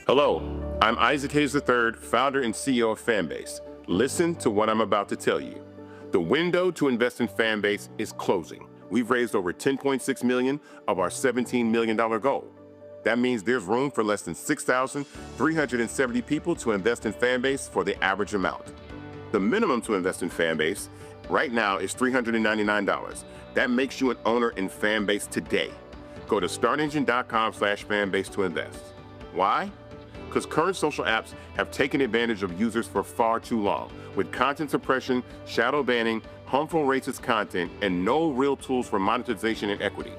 Hello, I'm Isaac Hayes III, founder and CEO of Fanbase. Listen to what I'm about to tell you. The window to invest in Fanbase is closing. We've raised over $10.6 million of our $17 million goal. That means there's room for less than 6,370 people to invest in Fanbase for the average amount. The minimum to invest in Fanbase right now is $399. That makes you an owner in Fanbase today. Go to startengine.com/fanbase to invest. Why? Because current social apps have taken advantage of users for far too long, with content suppression, shadow banning, harmful racist content, and no real tools for monetization and equity.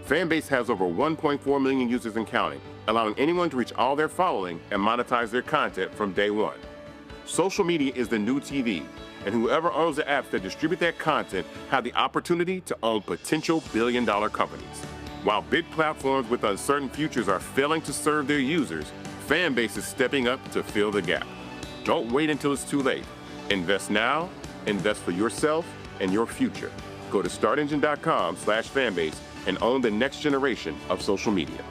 Fanbase has over 1.4 million users and counting, allowing anyone to reach all their following and monetize their content from day one. Social media is the new TV, and whoever owns the apps that distribute that content have the opportunity to own potential billion-dollar companies. While big platforms with uncertain futures are failing to serve their users, Fanbase is stepping up to fill the gap. Don't wait until it's too late. Invest now, invest for yourself and your future. Go to startengine.com/fanbase and own the next generation of social media.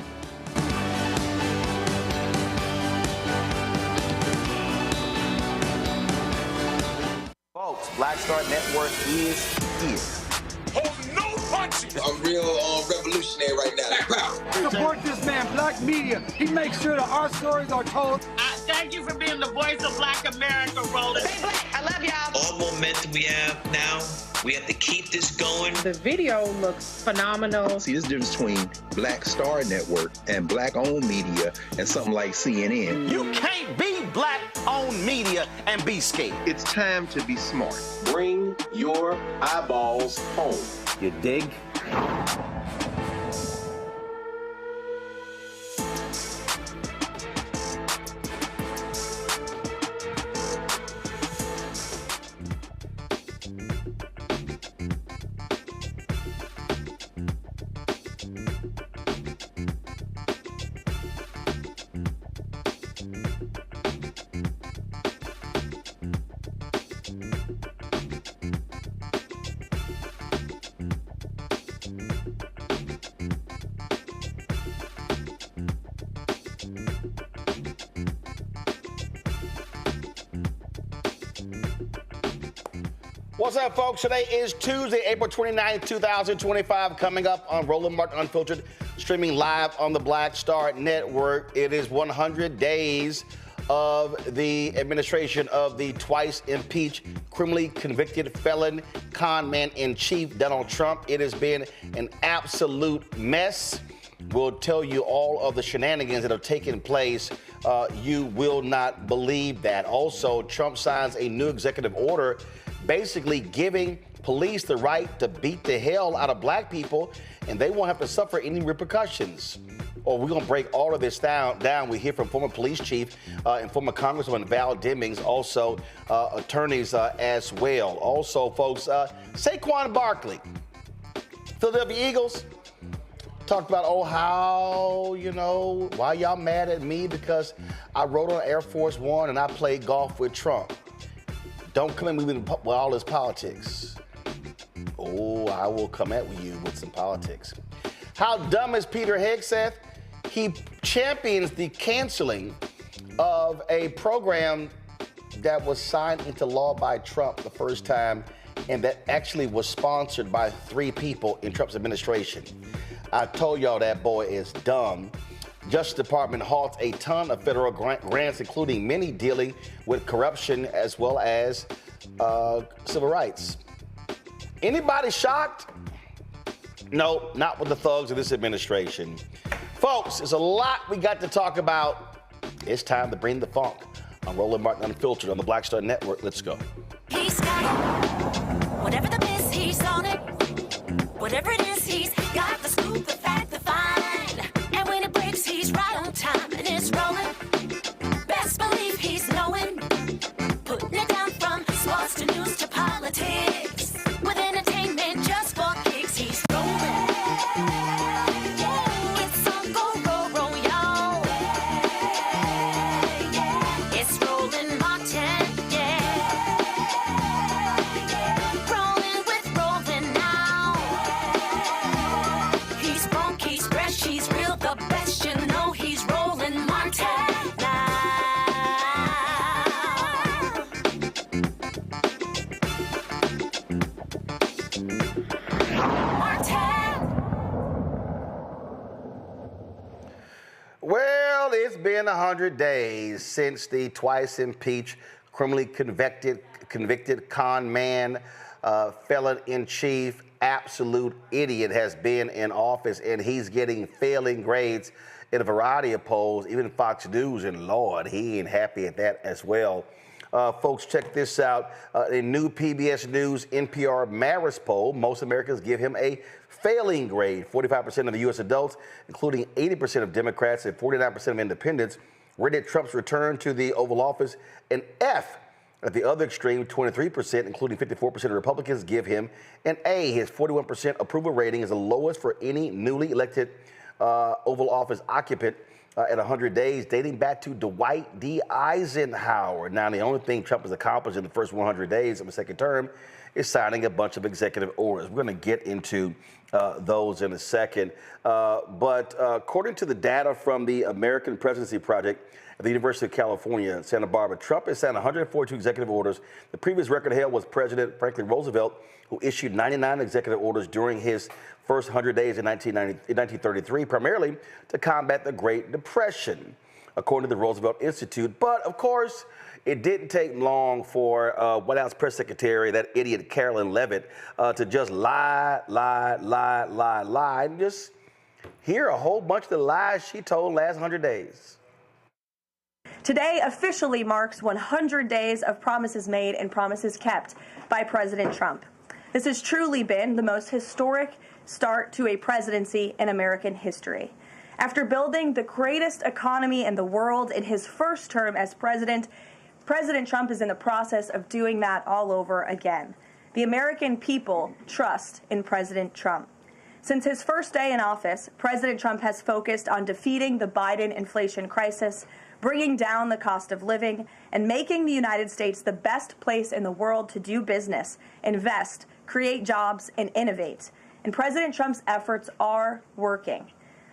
Folks, Black Star Network is here. Oh, no punches! I'm real revolutionary right now. Support this man, Black Media. He makes sure that our stories are told. Thank you for being the voice of Black America, Roland. Stay black. I love y'all. All momentum we have now, we have to keep this going. The video looks phenomenal. See, there's a difference between Black Star Network and Black-owned media and something like CNN. You can't be Black-owned media and be scared. It's time to be smart. Bring your eyeballs home. You dig? What's up, folks? Today is Tuesday, April 29th, 2025. Coming up on Roland Martin Unfiltered, streaming live on the Black Star Network. It is 100 days of the administration of the twice-impeached, criminally convicted felon con-man-in-chief, Donald Trump. It has been an absolute mess. We'll tell you all of the shenanigans that have taken place. You will not believe that. Also, Trump signs a new executive order basically giving police the right to beat the hell out of black people, and they won't have to suffer any repercussions. Or we're going to break all of this down. We hear from former police chief and former Congresswoman Val Demings, also attorneys as well. Also, folks, Saquon Barkley, Philadelphia Eagles, talked about, why y'all mad at me because I rode on Air Force One and I played golf with Trump. Don't come at me with all this politics. Oh, I will come at you with some politics. How dumb is Peter Hegseth? He champions the canceling of a program that was signed into law by Trump the first time, and that actually was sponsored by 3 people in Trump's administration. I told y'all that boy is dumb. Justice Department halts a ton of federal grants, including many dealing with corruption as well as civil rights. Anybody shocked? No, not with the thugs of this administration. Folks, there's a lot we got to talk about. It's time to bring the funk on Roland Martin Unfiltered on the Black Star Network. Let's go. He's got it. Whatever the miss, he's on it. Whatever it is, he's got the scoop, the fact, the find. And when it breaks, he's right on time and it's rolling. Best believe he's knowing. Putting it down from sports to news to politics. With entertainment just for kicks, he's rolling. It's on go, roll, y'all. It's Roland Martin, yeah. been 100 days since the twice impeached, criminally convicted con man, felon-in-chief, absolute idiot has been in office, and he's getting failing grades in a variety of polls, even Fox News, and Lord, he ain't happy at that as well. Folks, check this out. A new PBS News NPR Marist poll, most Americans give him a failing grade. 45% of the U.S. adults, including 80% of Democrats and 49% of independents, rated Trump's return to the Oval Office an F. At the other extreme, 23%, including 54% of Republicans, give him an A. His 41% approval rating is the lowest for any newly elected Oval Office occupant at 100 days, dating back to Dwight D. Eisenhower. Now, the only thing Trump has accomplished in the first 100 days of the second term is signing a bunch of executive orders. We're going to get into those in a second. But according to the data from the American Presidency Project at the University of California, Santa Barbara, Trump has signed 142 executive orders. The previous record held was President Franklin Roosevelt, who issued 99 executive orders during his first 100 days in 1933, primarily to combat the Great Depression, according to the Roosevelt Institute. But, of course, it didn't take long for White House Press Secretary, that idiot Carolyn Leavitt, to just lie, and just hear a whole bunch of the lies she told last 100 days. Today officially marks 100 days of promises made and promises kept by President Trump. This has truly been the most historic start to a presidency in American history. After building the greatest economy in the world in his first term as president, President Trump is in the process of doing that all over again. The American people trust in President Trump. Since his first day in office, President Trump has focused on defeating the Biden inflation crisis, bringing down the cost of living, and making the United States the best place in the world to do business, invest, create jobs, and innovate. And President Trump's efforts are working.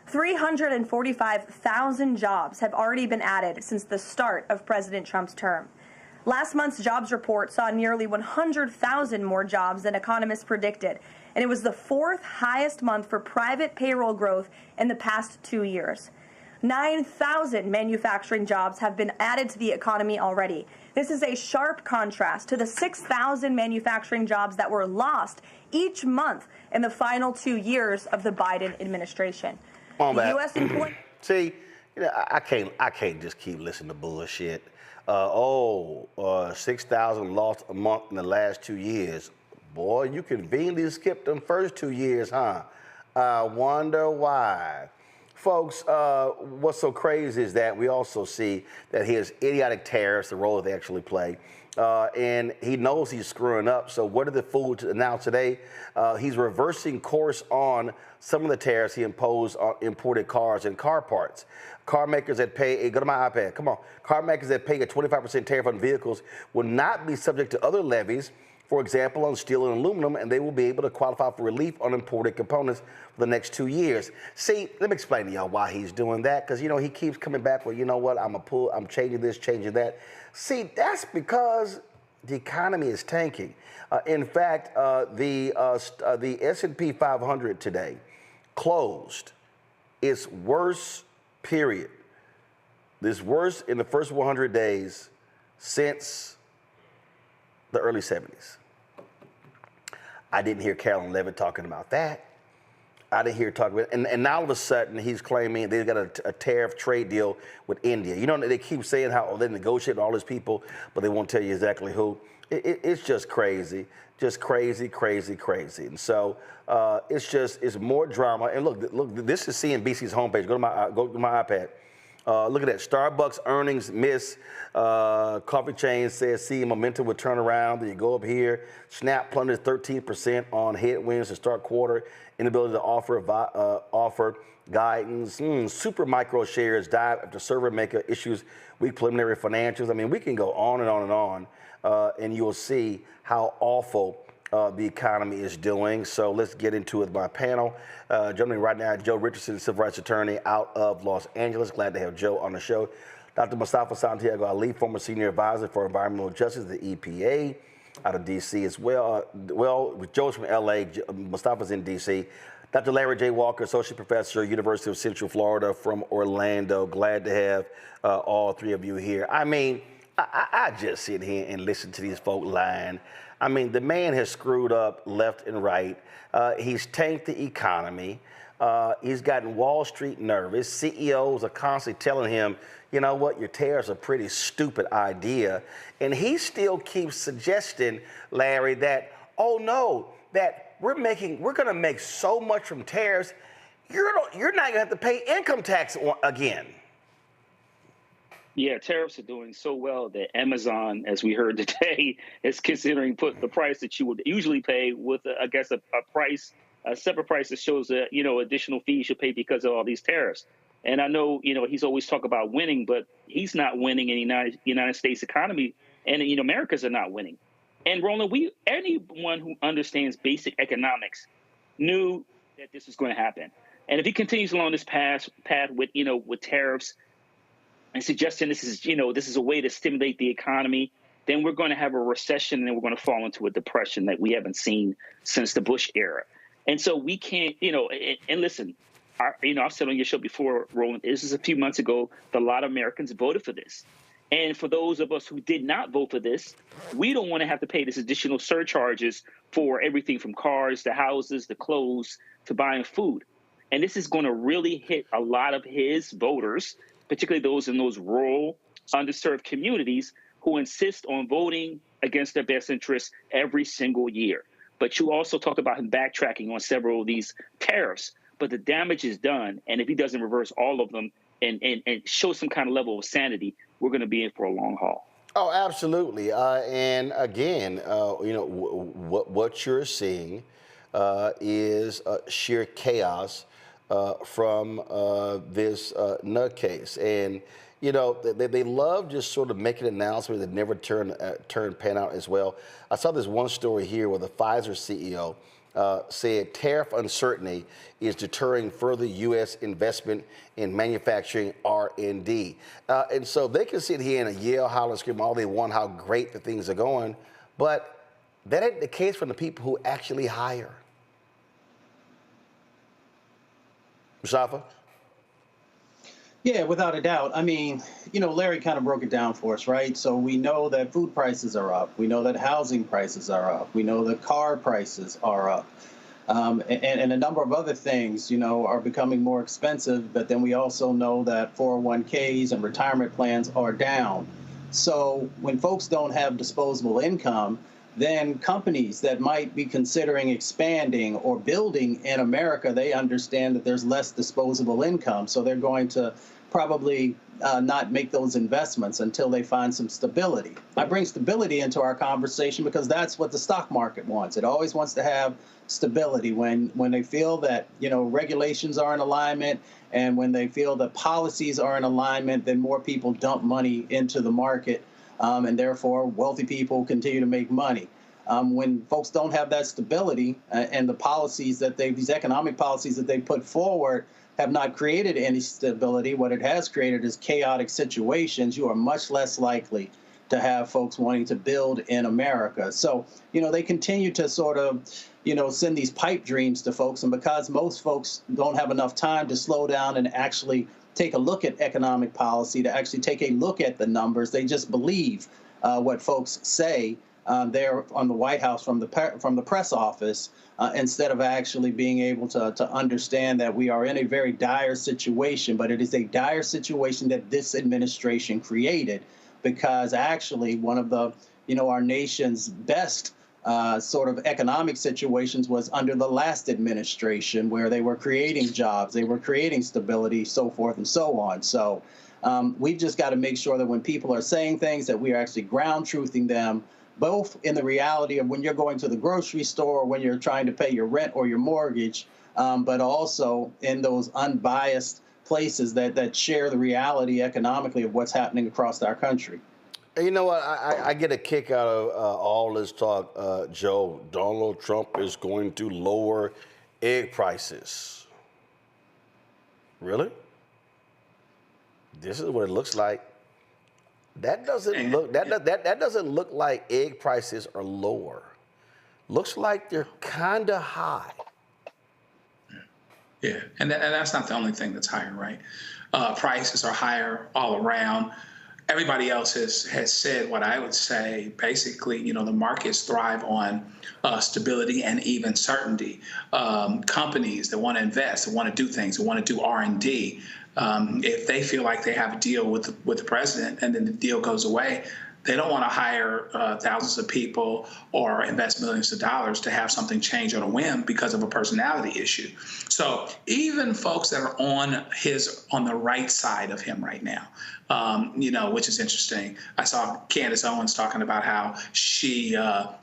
345,000 jobs have already been added since the start of President Trump's term. Last month's jobs report saw nearly 100,000 more jobs than economists predicted, and it was the fourth highest month for private payroll growth in the past 2 years. 9,000 manufacturing jobs have been added to the economy already. This is a sharp contrast to the 6,000 manufacturing jobs that were lost each month in the final 2 years of the Biden administration. The U.S. employment. See, I can't just keep listening to bullshit. 6,000 lost a month in the last 2 years. Boy, you conveniently skipped them first 2 years, huh? I wonder why. Folks, what's so crazy is that we also see that his idiotic tariffs, the role that they actually play, and he knows he's screwing up. So what did the fool announce today? He's reversing course on some of the tariffs he imposed on imported cars and car parts. Car makers that pay, go to my iPad, come on. Car makers that pay a 25% tariff on vehicles will not be subject to other levies, for example, on steel and aluminum, and they will be able to qualify for relief on imported components for the next 2 years. See, let me explain to y'all why he's doing that, because, he keeps coming back with, you know what, I'm changing this, changing that. See, that's because the economy is tanking. In fact, the S&P 500 today closed its worst period. This worst in the first 100 days since the early 70s. I didn't hear Carolyn Leavitt talking about that. I didn't hear her talking about it. And now all of a sudden, he's claiming they've got a tariff trade deal with India. They keep saying how they negotiate with all these people, but they won't tell you exactly who. It's just crazy. Just crazy. And so it's more drama. And look, this is CNBC's homepage. Go to my iPad. Look at that. Starbucks earnings miss. Coffee chain says see momentum will turn around. Then you go up here. Snap plunges 13% on headwinds to start quarter. Inability to offer guidance. Super micro shares dive after server maker issues weak preliminary financials. I mean, we can go on and on and on, and you will see how awful the economy is doing. So let's get into it with my panel. Joining me right now, Joe Richardson, civil rights attorney out of Los Angeles. Glad to have Joe on the show. Dr. Mustafa Santiago Ali, former senior advisor for environmental justice at the EPA, out of D.C. as well. Joe's from L.A., Mustafa's in D.C. Dr. Larry J. Walker, Associate Professor, University of Central Florida from Orlando. Glad to have all three of you here. I mean, I just sit here and listen to these folk lying. I mean, the man has screwed up left and right. He's tanked the economy. He's gotten Wall Street nervous. CEOs are constantly telling him, you know what, your tariffs are a pretty stupid idea. And he still keeps suggesting, Larry, that, oh no, that we're going to make so much from tariffs, you're not going to have to pay income tax again. Yeah, tariffs are doing so well that Amazon, as we heard today, is considering put the price that you would usually pay with, I guess, a separate price that shows that, additional fees you pay because of all these tariffs. And I know, he's always talk about winning, but he's not winning in the United States economy, and Americans are not winning. And Roland, anyone who understands basic economics knew that this was going to happen. And if he continues along this path with, with tariffs and suggesting this is a way to stimulate the economy, then we're going to have a recession and we're going to fall into a depression that we haven't seen since the Bush era. And so we can't, and listen, I've said on your show before, Roland, this is a few months ago, that a lot of Americans voted for this. And for those of us who did not vote for this, we don't want to have to pay this additional surcharges for everything from cars to houses to clothes to buying food. And this is going to really hit a lot of his voters, particularly those in those rural, underserved communities who insist on voting against their best interests every single year. But you also talked about him backtracking on several of these tariffs. But the damage is done. And if he doesn't reverse all of them and show some kind of level of sanity, we're going to be in for a long haul. Oh, absolutely. And again, what you're seeing is sheer chaos from this nutcase. And, they love just sort of making announcements that never pan out as well. I saw this one story here where the Pfizer CEO said tariff uncertainty is deterring further U.S. investment in manufacturing R&D. And so they can sit here and yell, holler, scream all they want how great the things are going, but that ain't the case for the people who actually hire. Mustafa? Yeah, without a doubt. I mean, Larry kind of broke it down for us, right? So we know that food prices are up. We know that housing prices are up. We know that car prices are up. And a number of other things, are becoming more expensive. But then we also know that 401ks and retirement plans are down. So when folks don't have disposable income, then companies that might be considering expanding or building in America, they understand that there's less disposable income. So they're going to probably not make those investments until they find some stability. I bring stability into our conversation because that's what the stock market wants. It always wants to have stability when they feel that, regulations are in alignment, and when they feel that policies are in alignment, then more people dump money into the market. And therefore, wealthy people continue to make money. When folks don't have that stability and the policies that these economic policies that they put forward have not created any stability, what it has created is chaotic situations. You are much less likely to have folks wanting to build in America. So, they continue to sort of, send these pipe dreams to folks. And because most folks don't have enough time to slow down and actually take a look at economic policy, to actually take a look at the numbers, they just believe what folks say there on the White House from the press office, instead of actually being able to understand that we are in a very dire situation. But it is a dire situation that this administration created, because actually one of the, our nation's best sort of economic situations was under the last administration, where they were creating jobs, they were creating stability, so forth and so on. So we've just got to make sure that when people are saying things, that we are actually ground truthing them, both in the reality of when you're going to the grocery store, or when you're trying to pay your rent or your mortgage, but also in those unbiased places that share the reality economically of what's happening across our country. You know what? I get a kick out of all this talk, Joe. Donald Trump is going to lower egg prices. Really? This is what it looks like. That doesn't look that doesn't look like egg prices are lower. Looks like they're kind of high. Yeah, and that's not the only thing that's higher, right? Prices are higher all around. Everybody else has said what I would say. Basically, you know, the markets thrive on stability and even certainty. Companies that want to invest, that want to do things, that want to do R&D, if they feel like they have a deal with the president and then the deal goes away, they don't want to hire thousands of people or invest millions of dollars to have something change on a whim because of a personality issue. So even folks that are on the right side of him right now, you know, which is interesting. I saw Candace Owens talking about how she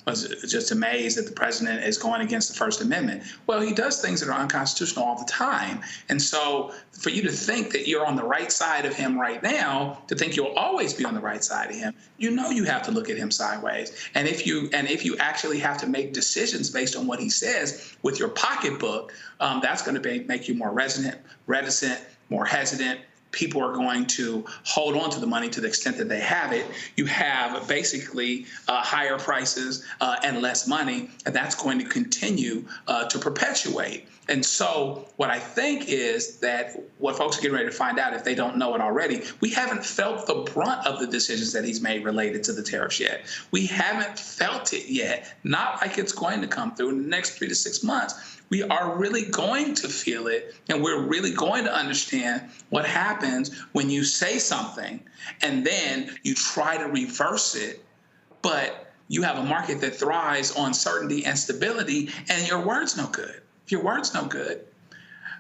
was just amazed that the president is going against the First Amendment. Well, he does things that are unconstitutional all the time. And so for you to think that you're on the right side of him right now, to think you'll always be on the right side of him, you know you have to look at him sideways. And if you actually have to make decisions based on what he says with your pocketbook, that's going to make you more reticent, more hesitant. People are going to hold on to the money to the extent that they have it. You have basically higher prices and less money, and that's going to continue to perpetuate. And so what I think is that what folks are getting ready to find out, if they don't know it already, we haven't felt the brunt of the decisions that he's made related to the tariffs yet. We haven't felt it yet, not like it's going to come through in the next 3 to 6 months. We are really going to feel it, and we're really going to understand what happens when you say something and then you try to reverse it, but you have a market that thrives on certainty and stability, and your word's no good. If your word's no good,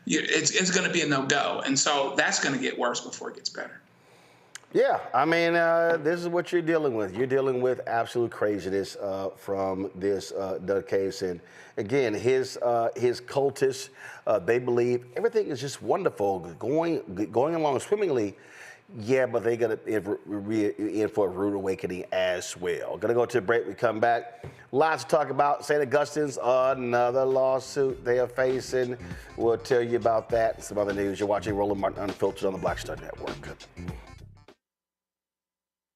it's going to be a no-go, and so that's going to get worse before it gets better. Yeah, I mean, this is what you're dealing with. You're dealing with absolute craziness from this case. And again, his cultists, they believe everything is just wonderful, going along swimmingly. Yeah, but they got in for a rude awakening as well. Gonna go to a break. We come back. Lots to talk about. St. Augustine's another lawsuit they are facing. We'll tell you about that and some other news. You're watching Roland Martin Unfiltered on the Black Star Network.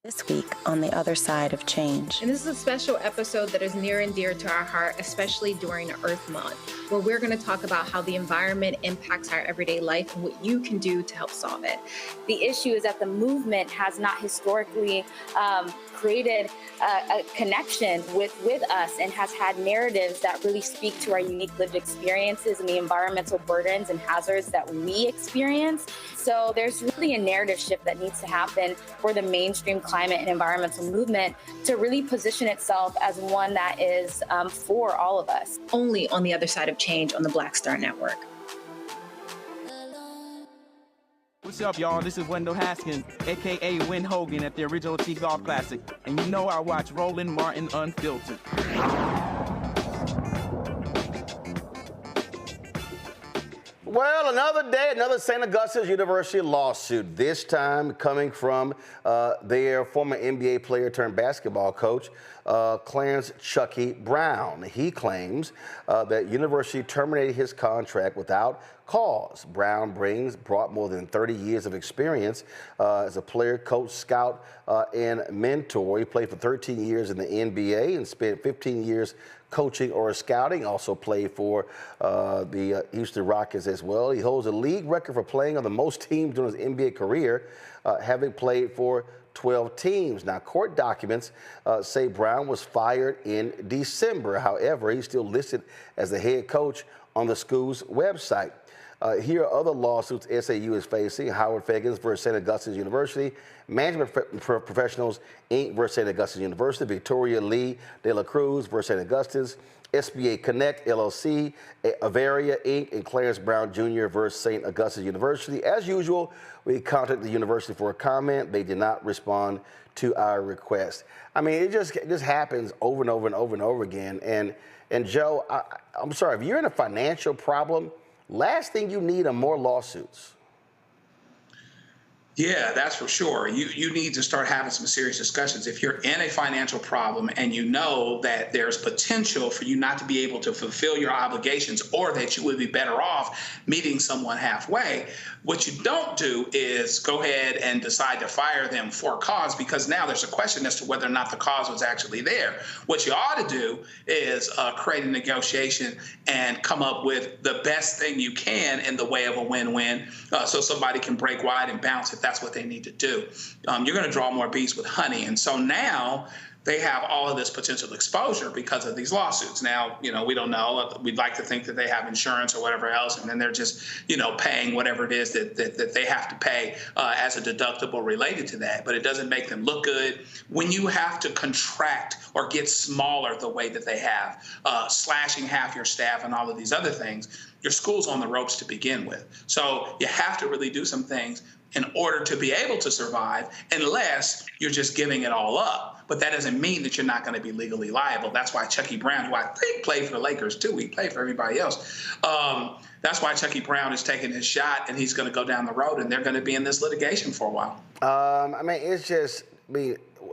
This week on The Other Side of Change. And this is a special episode that is near and dear to our heart, especially during Earth Month, where we're going to talk about how the environment impacts our everyday life and what you can do to help solve it. The issue is that the movement has not historically created a connection with us and has had narratives that really speak to our unique lived experiences and the environmental burdens and hazards that we experience. So there's really a narrative shift that needs to happen for the mainstream climate and environmental movement to really position itself as one that is for all of us. Only on The Other Side of Change on the Black Star Network. What's up, y'all? This is Wendell Haskins, a.k.a. Win Hogan at the Original T Golf Classic. And you know I watch Roland Martin Unfiltered. Well, another day, another St. Augustine University lawsuit, this time coming from their former NBA player turned basketball coach, Clarence Chucky Brown. He claims that university terminated his contract without cause. Brown brought more than 30 years of experience as a player, coach, scout, and mentor. He played for 13 years in the NBA and spent 15 years coaching or scouting. Also played for the Houston Rockets as well. He holds a league record for playing on the most teams during his NBA career, having played for 12 teams. Now, court documents say Brown was fired in December. However, he's still listed as the head coach on the school's website. Here are other lawsuits SAU is facing: Howard Fagans versus St. Augustine University, Management Professionals, Inc. versus St. Augustine University, Victoria Lee de la Cruz versus St. Augustine's, SBA Connect, LLC, Avaria, Inc., and Clarence Brown Jr. versus St. Augustine University. As usual, we contacted the university for a comment. They did not respond to our request. I mean, it just happens over and over and over and over again. And Joe, I'm sorry, if you're in a financial problem, last thing you need are more lawsuits. Yeah, that's for sure. You need to start having some serious discussions. If you're in a financial problem and you know that there's potential for you not to be able to fulfill your obligations, or that you would be better off meeting someone halfway, what you don't do is go ahead and decide to fire them for a cause, because now there's a question as to whether or not the cause was actually there. What you ought to do is create a negotiation and come up with the best thing you can in the way of a win-win, so somebody can break wide and bounce if that's what they need to do. You're going to draw more bees with honey. And so now they have all of this potential exposure because of these lawsuits. Now, we don't know. We'd like to think that they have insurance or whatever else, and then they're just, paying whatever it is that they have to pay as a deductible related to that. But it doesn't make them look good. When you have to contract or get smaller the way that they have, slashing half your staff and all of these other things, your school's on the ropes to begin with. So you have to really do some things in order to be able to survive, unless you're just giving it all up. But that doesn't mean that you're not going to be legally liable. That's why Chucky Brown, who I think played for the Lakers too, he played for everybody else. That's why Chucky Brown is taking his shot, and he's going to go down the road, and they're going to be in this litigation for a while.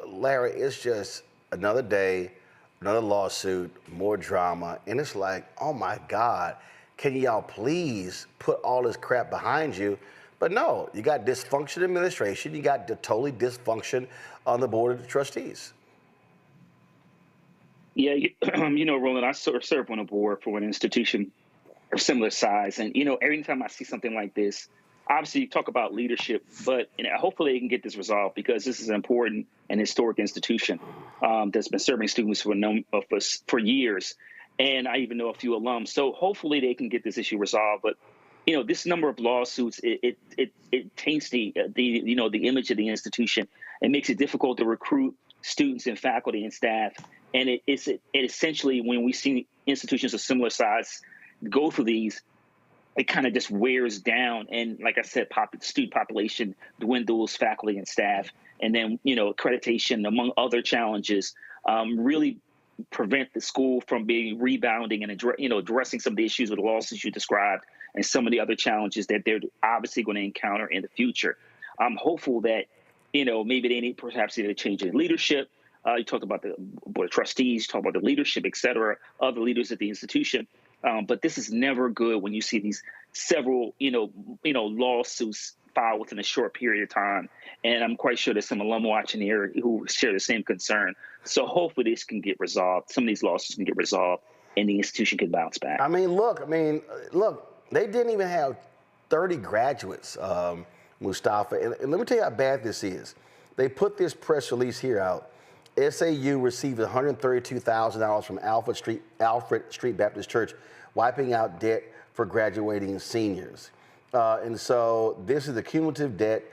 Larry, it's just another day, another lawsuit, more drama, and it's like, oh my God, can y'all please put all this crap behind you? But no, you got dysfunction administration. You got the totally dysfunction on the board of the trustees. Yeah, Roland, I serve on a board for an institution of similar size. And, every time I see something like this, obviously you talk about leadership, but hopefully they can get this resolved, because this is an important and historic institution that's been serving students for years. And I even know a few alums. So hopefully they can get this issue resolved. But this number of lawsuits, it taints the image of the institution. It makes it difficult to recruit students and faculty and staff. And it essentially, when we see institutions of similar size go through these, it kind of just wears down. And like I said, student population dwindles, faculty and staff, and then accreditation, among other challenges, really prevent the school from being rebounding and addressing some of the issues with the lawsuits you described, and some of the other challenges that they're obviously going to encounter in the future. I'm hopeful that, maybe they need a change in leadership. You talked about the board of trustees, you talked about the leadership, et cetera, other leaders at the institution. But this is never good when you see these several, lawsuits filed within a short period of time. And I'm quite sure there's some alum watching here who share the same concern. So hopefully this can get resolved. Some of these lawsuits can get resolved, and the institution can bounce back. Look, they didn't even have 30 graduates, Mustafa. And let me tell you how bad this is. They put this press release here out. SAU received $132,000 from Alfred Street Baptist Church, wiping out debt for graduating seniors. And so this is the cumulative debt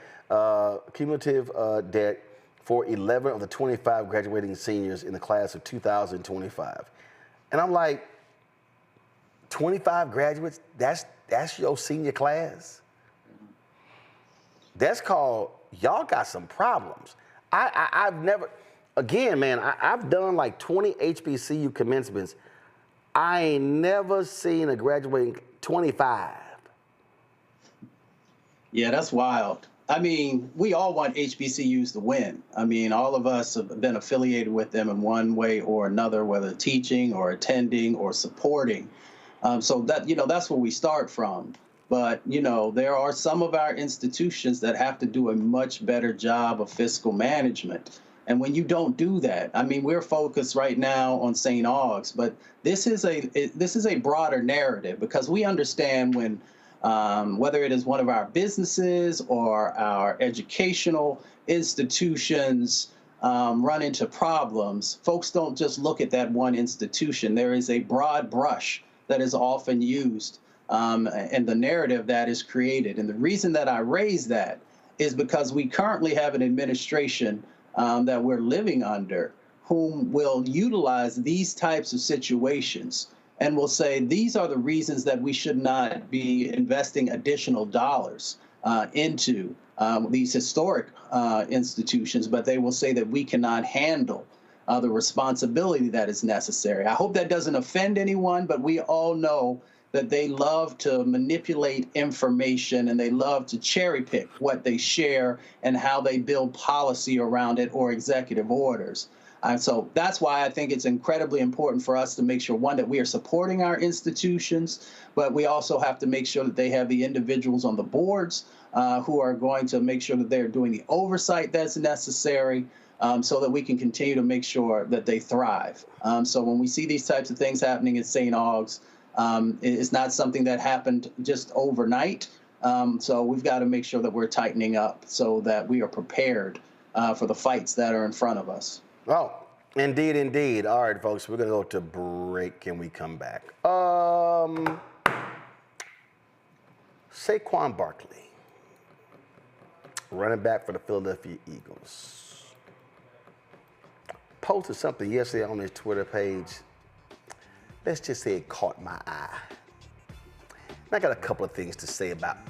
for 11 of the 25 graduating seniors in the class of 2025. And I'm like, 25 graduates, that's your senior class? That's called, y'all got some problems. I've never, again, man, I've done like 20 HBCU commencements. I ain't never seen a graduating 25. Yeah, that's wild. We all want HBCUs to win. All of us have been affiliated with them in one way or another, whether teaching or attending or supporting. So that, that's where we start from. But, there are some of our institutions that have to do a much better job of fiscal management. And when you don't do that, we're focused right now on St. Aug's, but this is a broader narrative, because we understand when whether it is one of our businesses or our educational institutions run into problems, folks don't just look at that one institution. There is a broad brush that is often used, and the narrative that is created. And the reason that I raise that is because we currently have an administration that we're living under whom will utilize these types of situations and will say these are the reasons that we should not be investing additional dollars into these historic institutions, but they will say that we cannot handle the responsibility that is necessary. I hope that doesn't offend anyone, but we all know that they love to manipulate information and they love to cherry pick what they share and how they build policy around it or executive orders. So that's why I think it's incredibly important for us to make sure, one, that we are supporting our institutions, but we also have to make sure that they have the individuals on the boards who are going to make sure that they're doing the oversight that's necessary so that we can continue to make sure that they thrive. So when we see these types of things happening at St. Aug's, it's not something that happened just overnight. So we've got to make sure that we're tightening up so that we are prepared for the fights that are in front of us. Oh, indeed, indeed. All right, folks, we're going to go to break. Can we come back? Saquon Barkley, running back for the Philadelphia Eagles, posted something yesterday on his Twitter page. Let's just say it caught my eye. And I got a couple of things to say about it.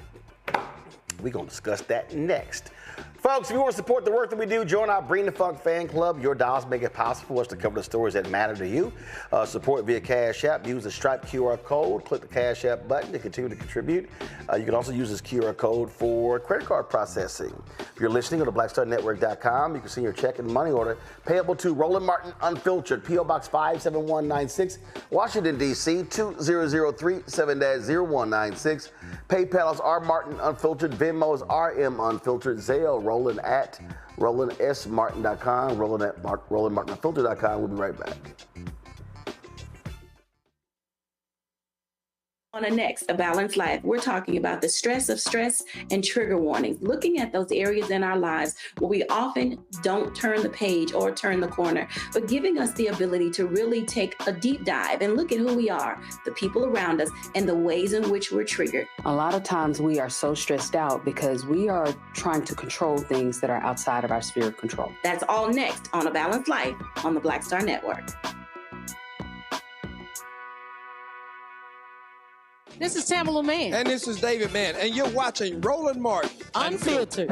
We're going to discuss that next. Folks, if you want to support the work that we do, join our Bring the Funk fan club. Your dollars make it possible for us to cover the stories that matter to you. Support via Cash App. Use the Stripe QR code. Click the Cash App button to continue to contribute. You can also use this QR code for credit card processing. If you're listening, go to blackstarnetwork.com. You can see your check and money order payable to Roland Martin Unfiltered, P.O. Box 57196, Washington, D.C. 20037-0196. PayPal is R Martin Unfiltered. Venmo is RM Unfiltered. Zelle, Roland at RolandSMartin.com. Roland at RolandMartinUnfiltered.com. We'll be right back. On the next, A Balanced Life, we're talking about the stress of stress and trigger warnings, looking at those areas in our lives where we often don't turn the page or turn the corner, but giving us the ability to really take a deep dive and look at who we are, the people around us, and the ways in which we're triggered. A lot of times we are so stressed out because we are trying to control things that are outside of our sphere of control. That's all next on A Balanced Life on the Black Star Network. This is Tamala Mann. And this is David Mann. And you're watching Roland Martin Unfiltered.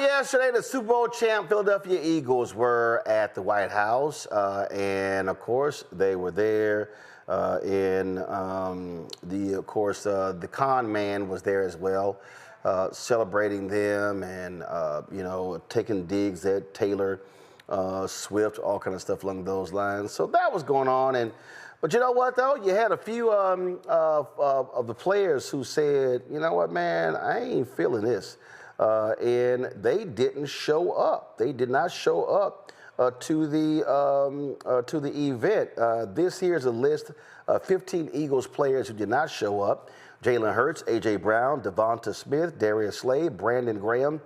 yesterday, the Super Bowl champ Philadelphia Eagles were at the White House, and of course, they were there. The con man was there as well, celebrating them and taking digs at Taylor Swift, all kind of stuff along those lines. So that was going on, but you know what though? You had a few of the players who said, you know what, man, I ain't feeling this. And they didn't show up. They did not show up to the event. This here's a list of 15 Eagles players who did not show up: Jalen Hurts, A.J. Brown, Devonta Smith, Darius Slay, Brandon Graham,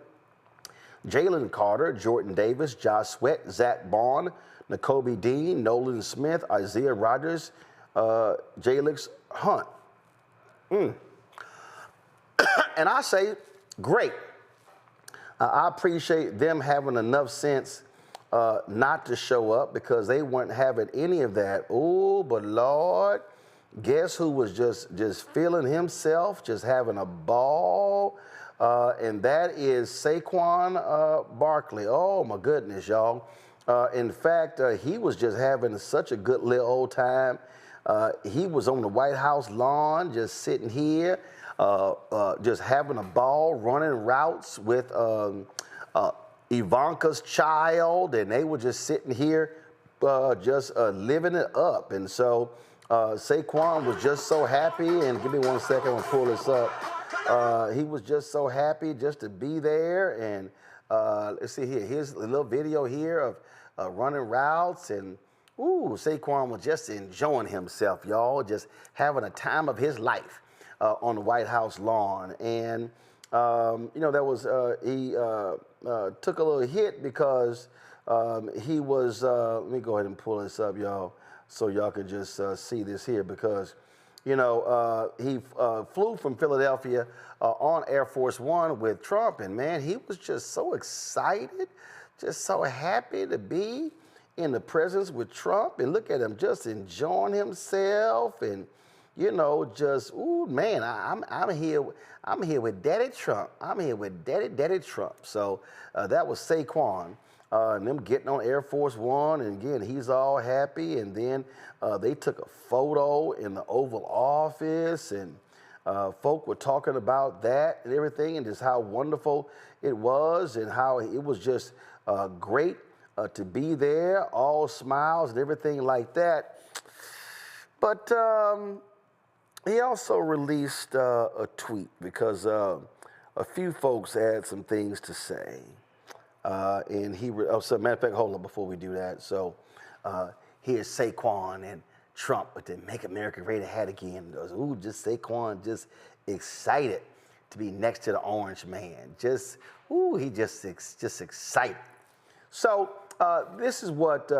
Jalen Carter, Jordan Davis, Josh Sweat, Zach Bond, Nakobe Dean, Nolan Smith, Isaiah Rodgers, Jalix Hunt. And I say, great. I appreciate them having enough sense not to show up because they weren't having any of that. Oh, but Lord, guess who was just feeling himself, just having a ball? And that is Saquon Barkley. Oh, my goodness, y'all. In fact, he was just having such a good little old time. He was on the White House lawn, just sitting here, just having a ball, running routes with Ivanka's child, and they were just sitting here, just living it up. And so Saquon was just so happy, and give me 1 second, I'm gonna pull this up. He was just so happy just to be there, and let's see here. Here's a little video here of running routes, and Saquon was just enjoying himself, y'all, just having a time of his life on the White House lawn. And there was he took a little hit because he was. Let me go ahead and pull this up, y'all, so y'all can just see this here because. He flew from Philadelphia on Air Force One with Trump, and man, he was just so excited, just so happy to be in the presence with Trump, and look at him just enjoying himself, and just man, I'm here with Daddy Trump. I'm here with Daddy Trump. So that was Saquon. And them getting on Air Force One, and again, he's all happy. And then they took a photo in the Oval Office, and folk were talking about that and everything, and just how wonderful it was, and how it was just great to be there, all smiles and everything like that. But he also released a tweet because a few folks had some things to say. And so matter of fact, hold on before we do that. So here's Saquon and Trump with the Make America Great Again. Just Saquon, just excited to be next to the orange man. He just excited. So this is what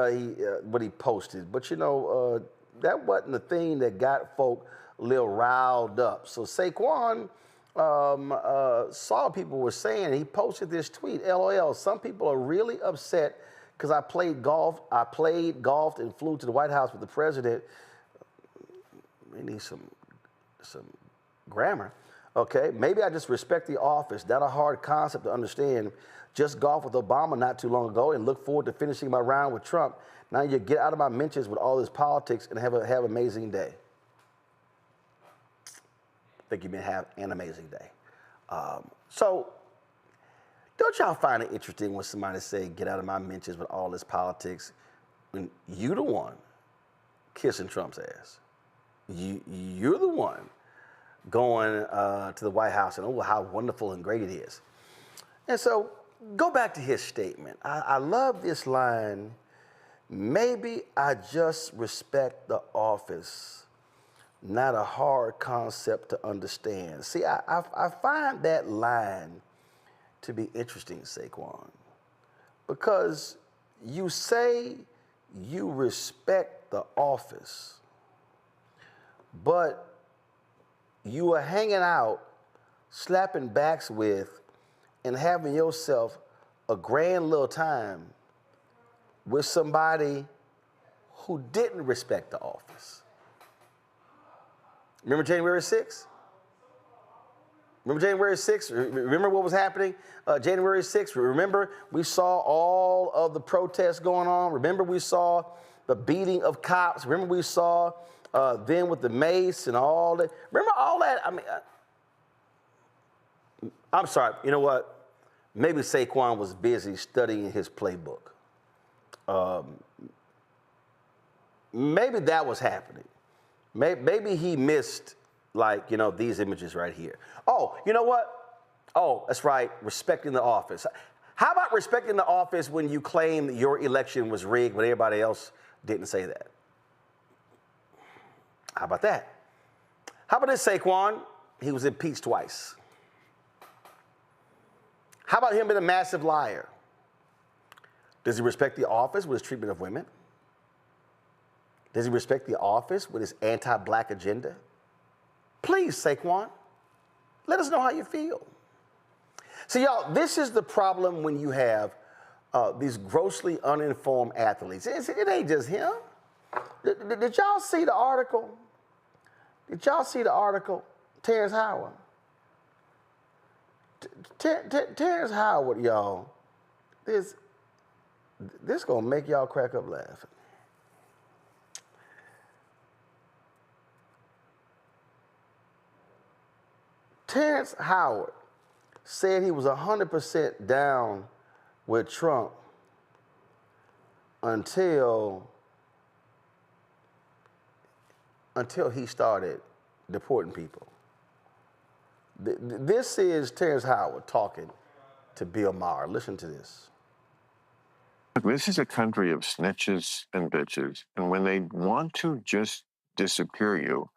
he posted. But that wasn't the thing that got folk a little riled up. So Saquon saw people were saying, he posted this tweet, LOL, some people are really upset because I played golf and flew to the White House with the president. We need some grammar. Okay, maybe I just respect the office. Not a hard concept to understand. Just golfed with Obama not too long ago and look forward to finishing my round with Trump. Now you get out of my mentions with all this politics and have an amazing day. I think you may have an amazing day. So don't y'all find it interesting when somebody say, get out of my mentions with all this politics, when you the one kissing Trump's ass? You're the one going to the White House and how wonderful and great it is. And so go back to his statement. I love this line, maybe I just respect the office, not a hard concept to understand. See, I find that line to be interesting, Saquon, because you say you respect the office, but you are hanging out, slapping backs with, and having yourself a grand little time with somebody who didn't respect the office. Remember January 6th? Remember January 6th? Remember what was happening January 6th? Remember we saw all of the protests going on? Remember we saw the beating of cops? Remember we saw then with the mace and all that? Remember all that? I mean, I'm sorry. You know what? Maybe Saquon was busy studying his playbook. Maybe that was happening. Maybe he missed, like, these images right here. Oh, you know what? Oh, that's right, respecting the office. How about respecting the office when you claim that your election was rigged when everybody else didn't say that? How about that? How about this, Saquon? He was impeached twice. How about him being a massive liar? Does he respect the office with his treatment of women? Does he respect the office with his anti-black agenda? Please, Saquon, let us know how you feel. So, y'all, this is the problem when you have these grossly uninformed athletes. It ain't just him. Did y'all see the article? Did y'all see the article? Terrence Howard. Terrence Howard, y'all, this gonna make y'all crack up laughing. Terrence Howard said he was 100% down with Trump until he started deporting people. This is Terrence Howard talking to Bill Maher. Listen to this. This is a country of snitches and bitches, and when they want to just disappear you,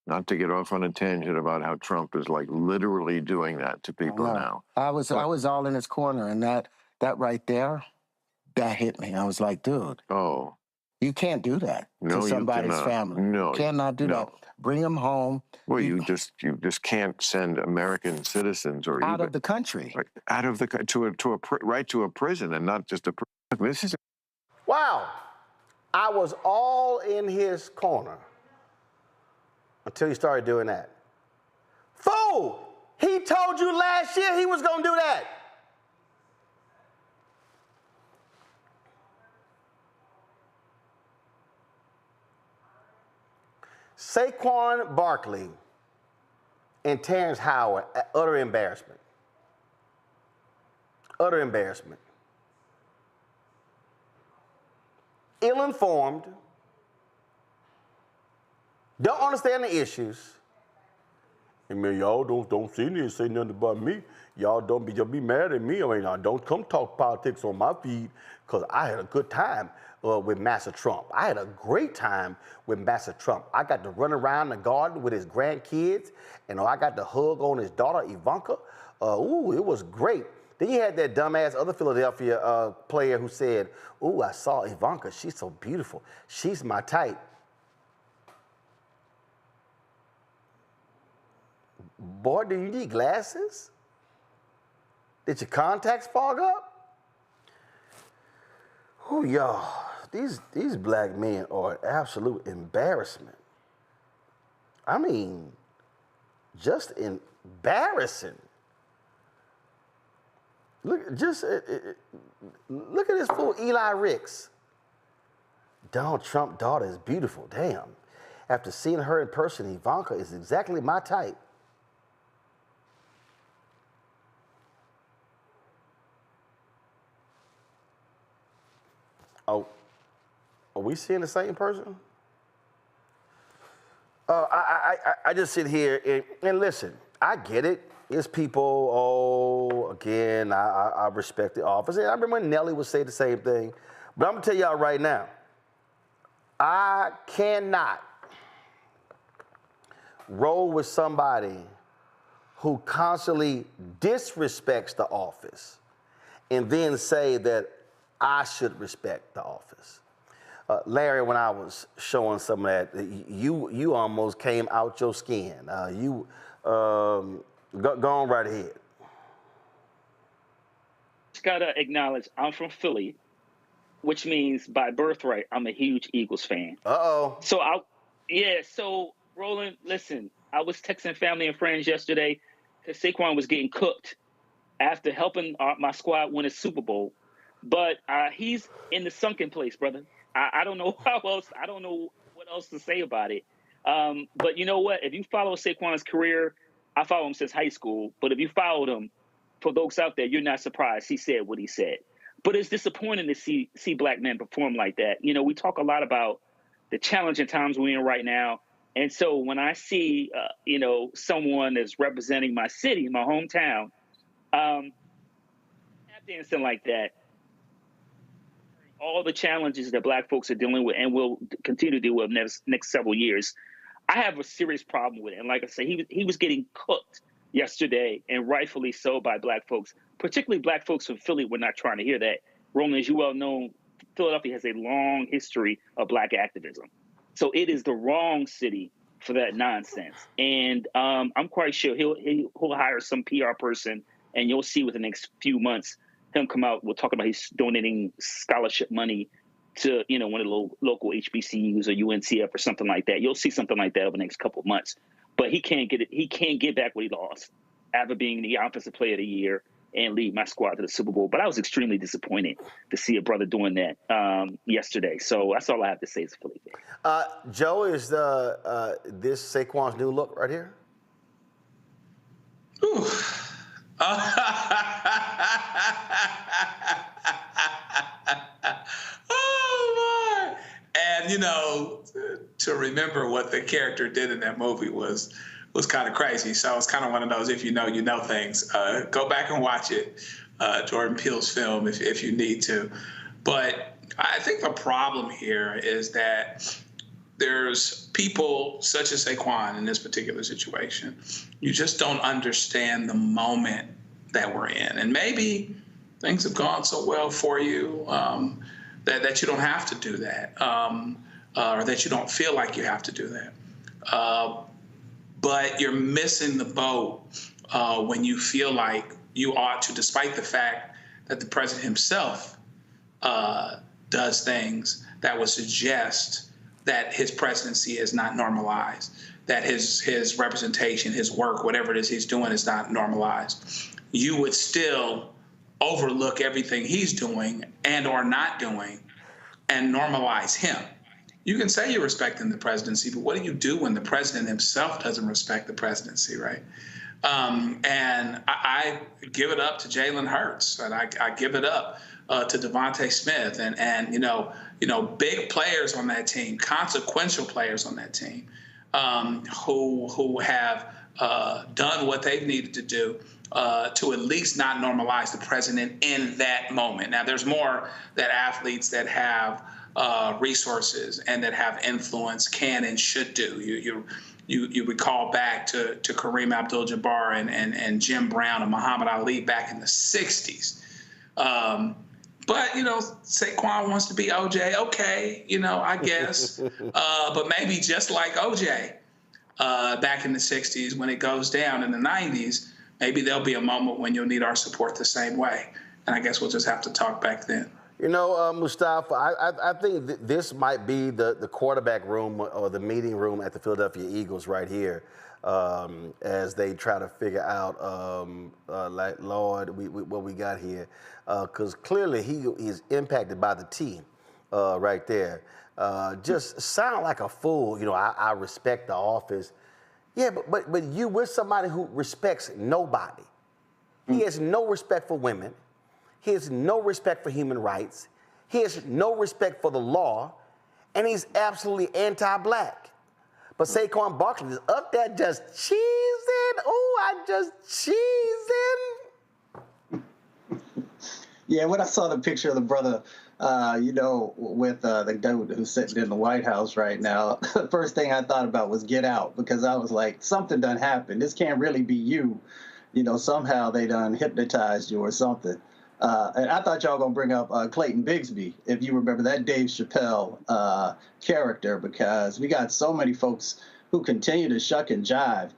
not to get off on a tangent about how Trump is like literally doing that to people now. I was all in his corner, and that right there, that hit me. I was like, dude. Oh. You can't do that to somebody's family. No, you cannot do that. Bring them home. Well, you just can't send American citizens or out of the country, out of the to a prison, and not just a. This is. Wow, I was all in his corner until he started doing that. Fool! He told you last year he was gonna do that. Saquon Barkley and Terrence Howard, utter embarrassment. Utter embarrassment. Ill-informed, don't understand the issues. I mean, y'all don't see me say nothing about me. Y'all don't be mad at me. I mean, don't come talk politics on my feed, because I had a good time with Master Trump. I had a great time with Master Trump. I got to run around the garden with his grandkids, and I got to hug on his daughter, Ivanka. Ooh, it was great. Then you had that dumbass other Philadelphia player who said, ooh, I saw Ivanka. She's so beautiful. She's my type. Boy, do you need glasses? Did your contacts fog up? Oh, y'all, these black men are an absolute embarrassment. I mean, just embarrassing. Look at this fool, Eli Ricks. Donald Trump's daughter is beautiful. Damn. After seeing her in person, Ivanka is exactly my type. Oh, are we seeing the same person? I just sit here and listen. I get it. It's people, again, I respect the office. And I remember when Nelly would say the same thing. But I'm going to tell y'all right now, I cannot roll with somebody who constantly disrespects the office and then say that I should respect the office. Larry, when I was showing some of that, you almost came out your skin. Go on right ahead. Just gotta acknowledge I'm from Philly, which means by birthright I'm a huge Eagles fan. Uh-oh. So Roland, listen, I was texting family and friends yesterday. because Saquon was getting cooked after helping my squad win a Super Bowl. But he's in the sunken place, brother. I don't know how else. I don't know what else to say about it. But you know what? If you follow Saquon's career, I follow him since high school. But if you followed him, for those out there, you're not surprised he said what he said. But it's disappointing to see black men perform like that. You know, we talk a lot about the challenging times we're in right now. And so when I see, someone that's representing my city, my hometown, dancing like that, all the challenges that black folks are dealing with and will continue to deal with next several years, I have a serious problem with it. And like I say, he was getting cooked yesterday, and rightfully so by black folks, particularly black folks from Philly. We're not trying to hear that. Roland, as you well know, Philadelphia has a long history of black activism. So it is the wrong city for that nonsense. And I'm quite sure he'll hire some PR person, and you'll see within the next few months him come out. We'll talk about he's donating scholarship money to one of the local HBCUs or UNCF or something like that. You'll see something like that over the next couple of months. But he can't get it. He can't get back what he lost after being the Offensive Player of the Year and lead my squad to the Super Bowl. But I was extremely disappointed to see a brother doing that yesterday. So that's all I have to say is Philly. Joe, is this Saquon's new look right here? Ooh. Oh, boy. And, to remember what the character did in that movie was kind of crazy. So it's kind of one of those, if you know things. Go back and watch it, Jordan Peele's film, if you need to. But I think the problem here is that there's people such as Saquon in this particular situation. You just don't understand the moment that we're in. And maybe things have gone so well for you that you don't have to do that, or that you don't feel like you have to do that. But you're missing the boat when you feel like you ought to, despite the fact that the president himself does things that would suggest that his presidency is not normalized, that his representation, his work, whatever it is he's doing is not normalized. You would still overlook everything he's doing and or not doing and normalize him. You can say you're respecting the presidency, but what do you do when the president himself doesn't respect the presidency, right? And I give it up to Jalen Hurts, and I give it up to Devontae Smith, and big players on that team, consequential players on that team, who have done what they've needed to do to at least not normalize the president in that moment. Now, there's more that athletes that have resources and that have influence can and should do. You recall back to Kareem Abdul-Jabbar and Jim Brown and Muhammad Ali back in the 60s. But, Saquon wants to be OJ. Okay, I guess. But maybe just like OJ back in the 60s, when it goes down in the 90s, maybe there'll be a moment when you'll need our support the same way. And I guess we'll just have to talk back then. Mustafa, I think this might be the quarterback room or the meeting room at the Philadelphia Eagles right here, as they try to figure out, Lord, what we got here. Because clearly he is impacted by the team right there. Just sound like a fool. I respect the office. Yeah, but you with somebody who respects nobody. He has no respect for women. He has no respect for human rights. He has no respect for the law. And he's absolutely anti-black. But Saquon Barkley is up there just cheesing. Oh, I just cheesing. Yeah, when I saw the picture of the brother, with the dude who's sitting in the White House right now, the first thing I thought about was Get Out, because I was like, something done happened. This can't really be you. Somehow they done hypnotized you or something. And I thought y'all gonna bring up Clayton Bigsby, if you remember that Dave Chappelle character, because we got so many folks who continue to shuck and jive.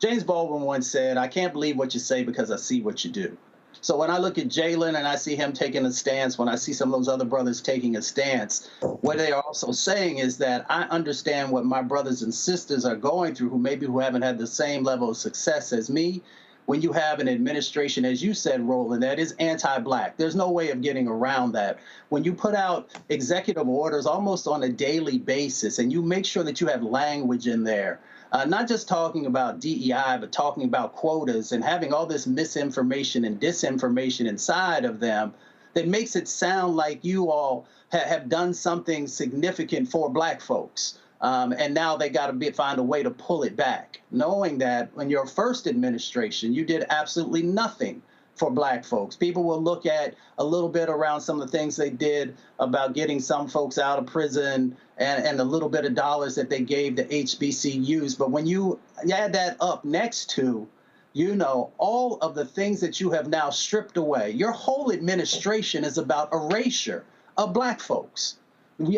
James Baldwin once said, "I can't believe what you say because I see what you do." So when I look at Jalen and I see him taking a stance, when I see some of those other brothers taking a stance, what they are also saying is that I understand what my brothers and sisters are going through who haven't had the same level of success as me. When you have an administration, as you said, Roland, that is anti-Black, there's no way of getting around that. When you put out executive orders almost on a daily basis and you make sure that you have language in there, not just talking about DEI, but talking about quotas and having all this misinformation and disinformation inside of them, that makes it sound like you all have done something significant for Black folks. And now they got to find a way to pull it back, knowing that in your first administration, you did absolutely nothing for Black folks. People will look at a little bit around some of the things they did about getting some folks out of prison and a little bit of dollars that they gave to HBCUs. But when you add that up next to, all of the things that you have now stripped away, your whole administration is about erasure of Black folks.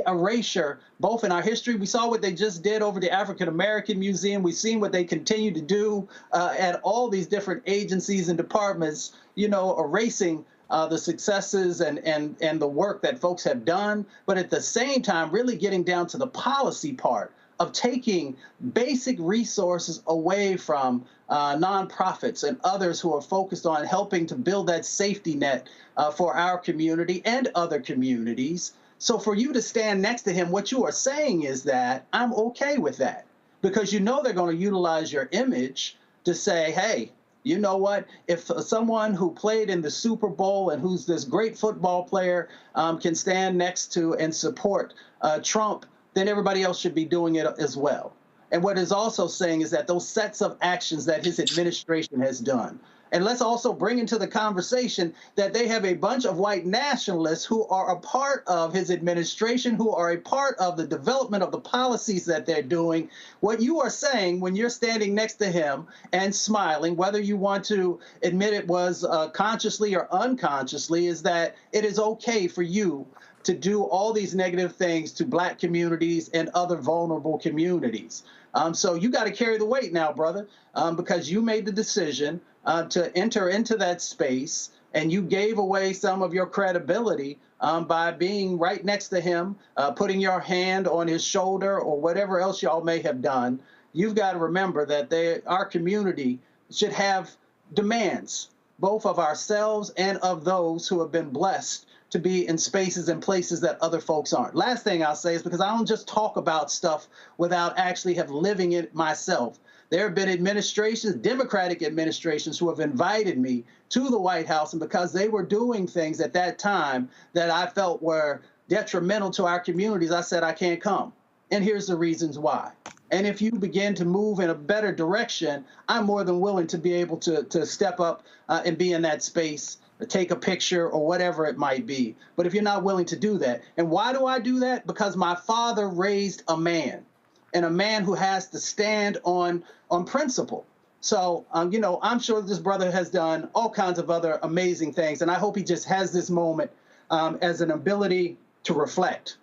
Erasure, both in our history. We saw what they just did over the African American Museum. We've seen what they continue to do at all these different agencies and departments, erasing the successes and the work that folks have done. But at the same time, really getting down to the policy part of taking basic resources away from nonprofits and others who are focused on helping to build that safety net for our community and other communities. So for you to stand next to him, what you are saying is that I'm okay with that, because they're going to utilize your image to say, hey, you know what? If someone who played in the Super Bowl and who's this great football player can stand next to and support Trump, then everybody else should be doing it as well. And what it's also saying is that those sets of actions that his administration has done, and let's also bring into the conversation that they have a bunch of white nationalists who are a part of his administration, who are a part of the development of the policies that they're doing. What you are saying when you're standing next to him and smiling, whether you want to admit it was consciously or unconsciously, is that it is okay for you to do all these negative things to Black communities and other vulnerable communities. So you got to carry the weight now, brother, because you made the decision to enter into that space, and you gave away some of your credibility by being right next to him, putting your hand on his shoulder or whatever else y'all may have done. You've got to remember that our community should have demands, both of ourselves and of those who have been blessed to be in spaces and places that other folks aren't. Last thing I'll say is, because I don't just talk about stuff without actually living it myself. There have been administrations, Democratic administrations, who have invited me to the White House, and because they were doing things at that time that I felt were detrimental to our communities, I said I can't come. And here's the reasons why. And if you begin to move in a better direction, I'm more than willing to be able to step up and be in that space, take a picture or whatever it might be. But if you're not willing to do that, and why do I do that? Because my father raised a man, and a man who has to stand on principle. So, I'm sure this brother has done all kinds of other amazing things, and I hope he just has this moment as an ability to reflect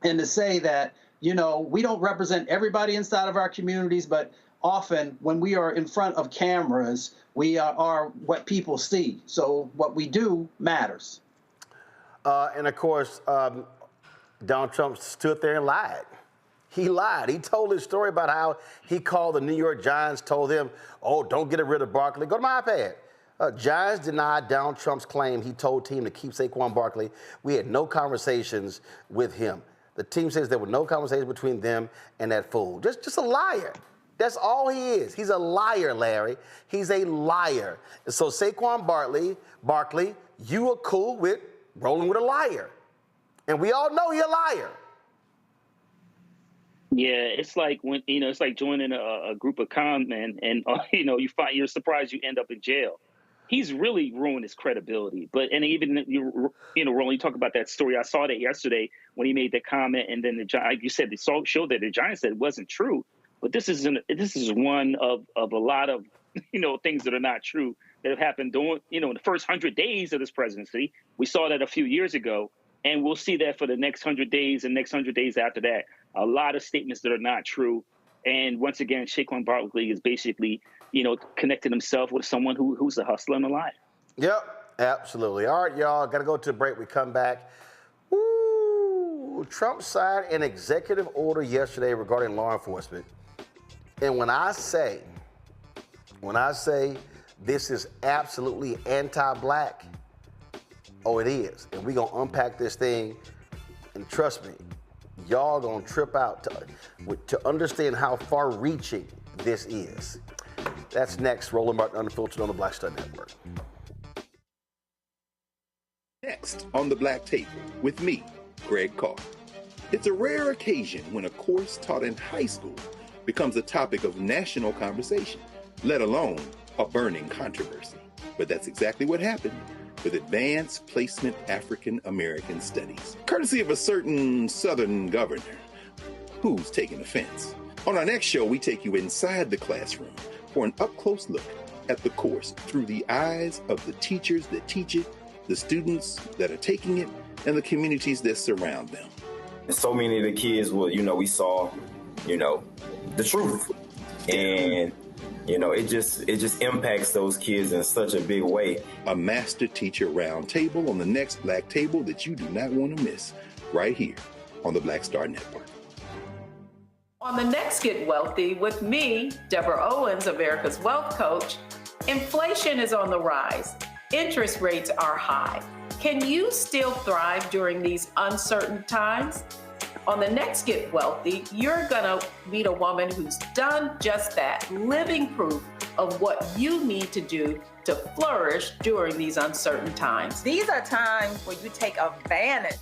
and to say that, we don't represent everybody inside of our communities, but often when we are in front of cameras, we are what people see. So what we do matters. And of course, Donald Trump stood there and lied. He lied. He told his story about how he called the New York Giants, told them, oh, don't get rid of Barkley. Go to my iPad. Giants denied Donald Trump's claim he told team to keep Saquon Barkley. We had no conversations with him. The team says there were no conversations between them and that fool. Just a liar. That's all he is. He's a liar, Larry. He's a liar. And so Saquon Barkley, you are cool with rolling with a liar. And we all know he's a liar. Yeah, it's like when it's like joining a group of con men, and you're surprised you end up in jail. He's really ruined his credibility. And even Roland, you talk about that story. I saw that yesterday when he made the comment, and then you said the show that the Giants said it wasn't true. But this is one of a lot of things that are not true that have happened during in the first 100 days of this presidency. We saw that a few years ago, and we'll see that for the next 100 days and next 100 days after that. A lot of statements that are not true. And once again, Saquon Barkley is basically, connecting himself with someone who's a hustler and a liar. Yep. Absolutely. All right, y'all. Got to go to a break. We come back. Ooh, Trump signed an executive order yesterday regarding law enforcement. And when I say this is absolutely anti-black, oh, it is. And we're going to unpack this thing. And trust me, y'all going to trip out to understand how far-reaching this is. That's next. Roland Martin Unfiltered on the Black Star Network. Next on the Black Table with me, Greg Carr. It's a rare occasion when a course taught in high school becomes a topic of national conversation, let alone a burning controversy. But that's exactly what happened with Advanced Placement African American Studies, courtesy of a certain Southern governor who's taking offense. On our next show, we take you inside the classroom for an up-close look at the course through the eyes of the teachers that teach it, the students that are taking it, and the communities that surround them. And so many of the kids we saw, the truth. And, it just impacts those kids in such a big way. A master teacher round table on the next Black Table that you do not want to miss, right here on the Black Star Network. On the next Get Wealthy with me, Deborah Owens, America's Wealth Coach, inflation is on the rise. Interest rates are high. Can you still thrive during these uncertain times? On the next Get Wealthy, you're gonna meet a woman who's done just that, living proof of what you need to do to flourish during these uncertain times. These are times where you take advantage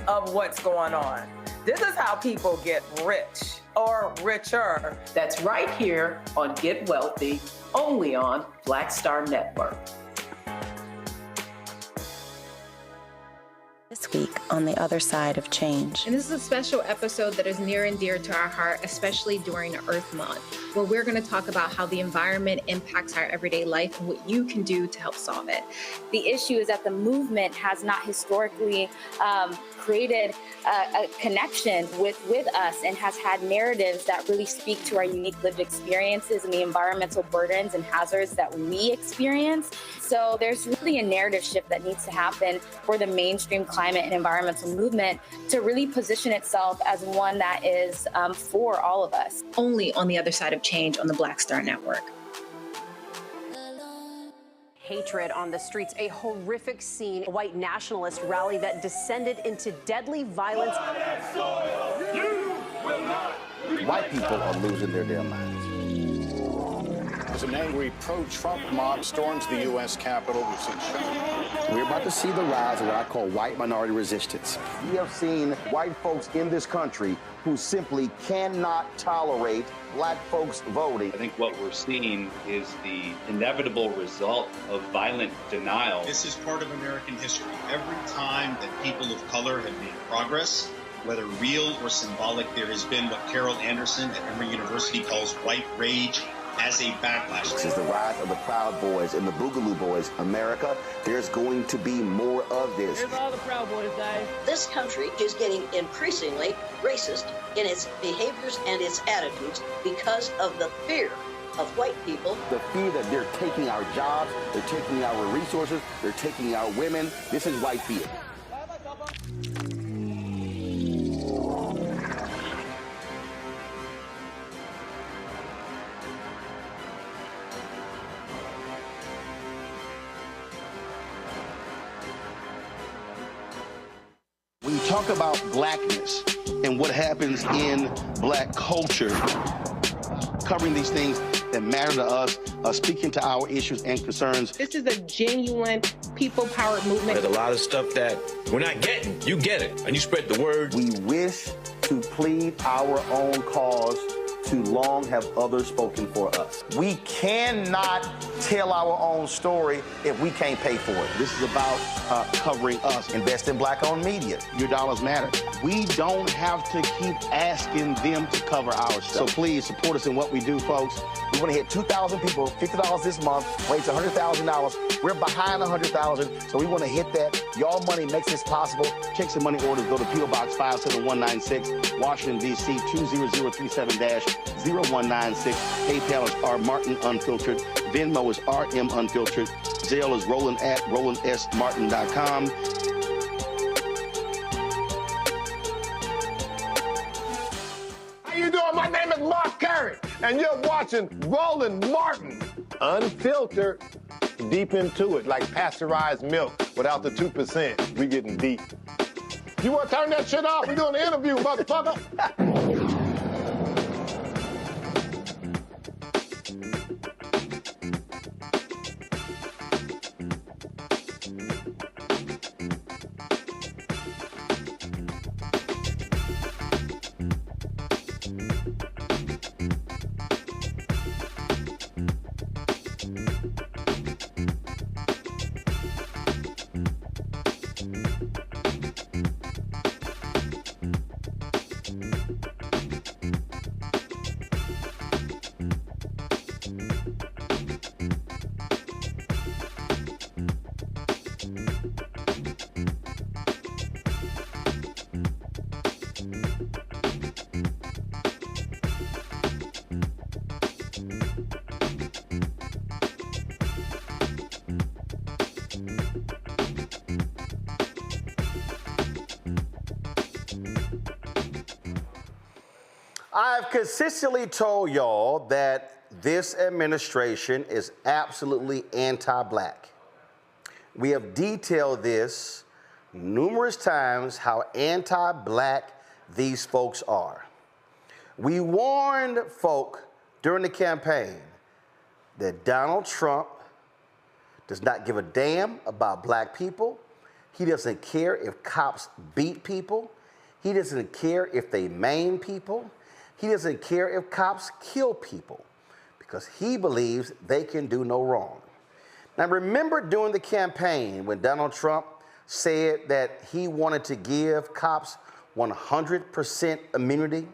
of what's going on. This is how people get rich or richer. That's right here on Get Wealthy, only on Black Star Network. This week on the other side of change. And this is a special episode that is near and dear to our heart, especially during Earth Month, where we're going to talk about how the environment impacts our everyday life and what you can do to help solve it. The issue is that the movement has not historically created a connection with us and has had narratives that really speak to our unique lived experiences and the environmental burdens and hazards that we experience. So there's really a narrative shift that needs to happen for the mainstream climate and environmental movement to really position itself as one that is for all of us. Only on the other side of change on the Black Star Network. Hatred on the streets, a horrific scene, a white nationalist rally that descended into deadly violence. White people are losing their damn minds. As an angry pro-Trump mob storms the U.S. Capitol, we've seen We're about to see the rise of what I call white minority resistance. We have seen white folks in this country who simply cannot tolerate black folks voting. I think what we're seeing is the inevitable result of violent denial. This is part of American history. Every time that people of color have made progress, whether real or symbolic, there has been what Carol Anderson at Emory University calls white rage as a backlash. This is the rise of the Proud Boys and the Boogaloo Boys. America, there's going to be more of this. Here's all the Proud Boys, guys. This country is getting increasingly racist in its behaviors and its attitudes because of the fear of white people. The fear that they're taking our jobs, they're taking our resources, they're taking our women. This is white fear. When you talk about blackness and what happens in black culture, covering these things that matter to us, speaking to our issues and concerns. This is a genuine people-powered movement. There's a lot of stuff that we're not getting. You get it, and you spread the word. We wish to plead our own cause. Too long have others spoken for us. We cannot tell our own story if we can't pay for it. This is about covering us. Invest in black-owned media. Your dollars matter. We don't have to keep asking them to cover our stuff. So please support us in what we do, folks. We want to hit 2,000 people, $50 this month, raise $100,000. We're behind 100,000, so we want to hit that. Y'all money makes this possible. Check some money orders. Go to P.O. Box 57196, Washington, D.C. 20037- 0196. PayPal is rmartinunfiltered. Venmo is rmunfiltered. Zelle is Roland at rolandsmartin.com. How you doing? My name is Mark Curry, and you're watching Roland Martin Unfiltered. Deep into it, like pasteurized milk without the 2%. We getting deep. You want to turn that shit off? We doing an interview, motherfucker. I've consistently told y'all that this administration is absolutely anti-black. We have detailed this numerous times, how anti-black these folks are. We warned folk during the campaign that Donald Trump does not give a damn about black people. He doesn't care if cops beat people. He doesn't care if they maim people. He doesn't care if cops kill people, because he believes they can do no wrong. Now, remember during the campaign when Donald Trump said that he wanted to give cops 100% immunity?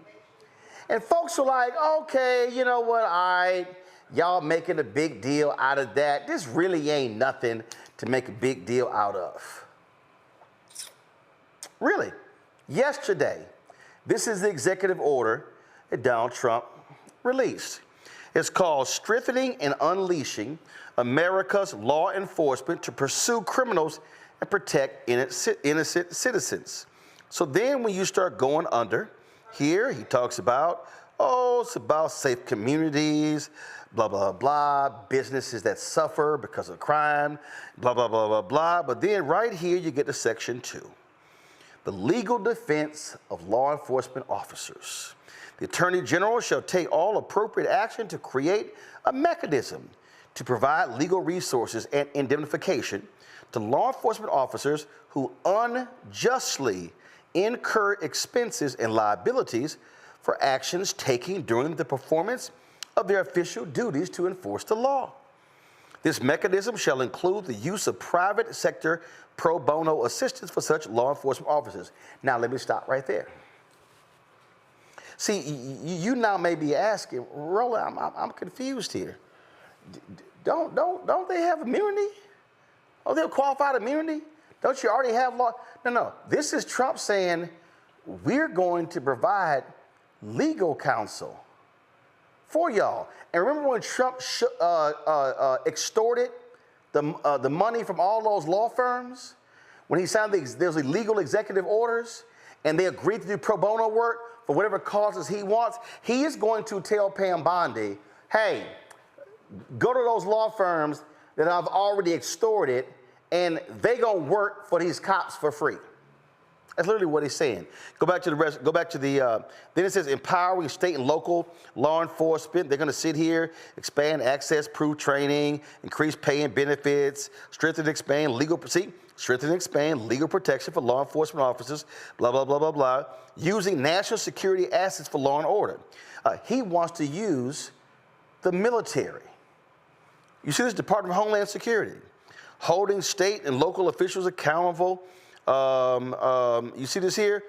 And folks were like, okay, you know what, all right, y'all making a big deal out of that. This really ain't nothing to make a big deal out of. Really, yesterday, this is the executive order that Donald Trump released. It's called Strengthening and Unleashing America's Law Enforcement to Pursue Criminals and Protect Innocent Citizens. So then when you start going under, here he talks about, it's about safe communities, blah, blah, blah, businesses that suffer because of crime, blah, blah, blah, blah, blah. But then right here you get to Section 2, the legal defense of law enforcement officers. The Attorney General shall take all appropriate action to create a mechanism to provide legal resources and indemnification to law enforcement officers who unjustly incur expenses and liabilities for actions taken during the performance of their official duties to enforce the law. This mechanism shall include the use of private sector pro bono assistance for such law enforcement officers. Now, let me stop right there. See, you now may be asking, Roland, I'm confused here. Don't they have immunity? Oh, they have qualified immunity? Don't you already have law? No. This is Trump saying we're going to provide legal counsel for y'all. And remember when Trump extorted the money from all those law firms? When he signed those illegal executive orders and they agreed to do pro bono work for whatever causes he wants, he is going to tell Pam Bondi, hey, go to those law firms that I've already extorted and they gonna work for these cops for free. That's literally what he's saying. Go back to the rest. Go back to the. Then it says empowering state and local law enforcement. They're going to sit here, expand access, prove training, increase pay and benefits, strengthen and expand legal. Strengthen and expand legal protection for law enforcement officers. Blah blah blah blah blah. Using national security assets for law and order. He wants to use the military. You see this Department of Homeland Security, holding state and local officials accountable. You see this here?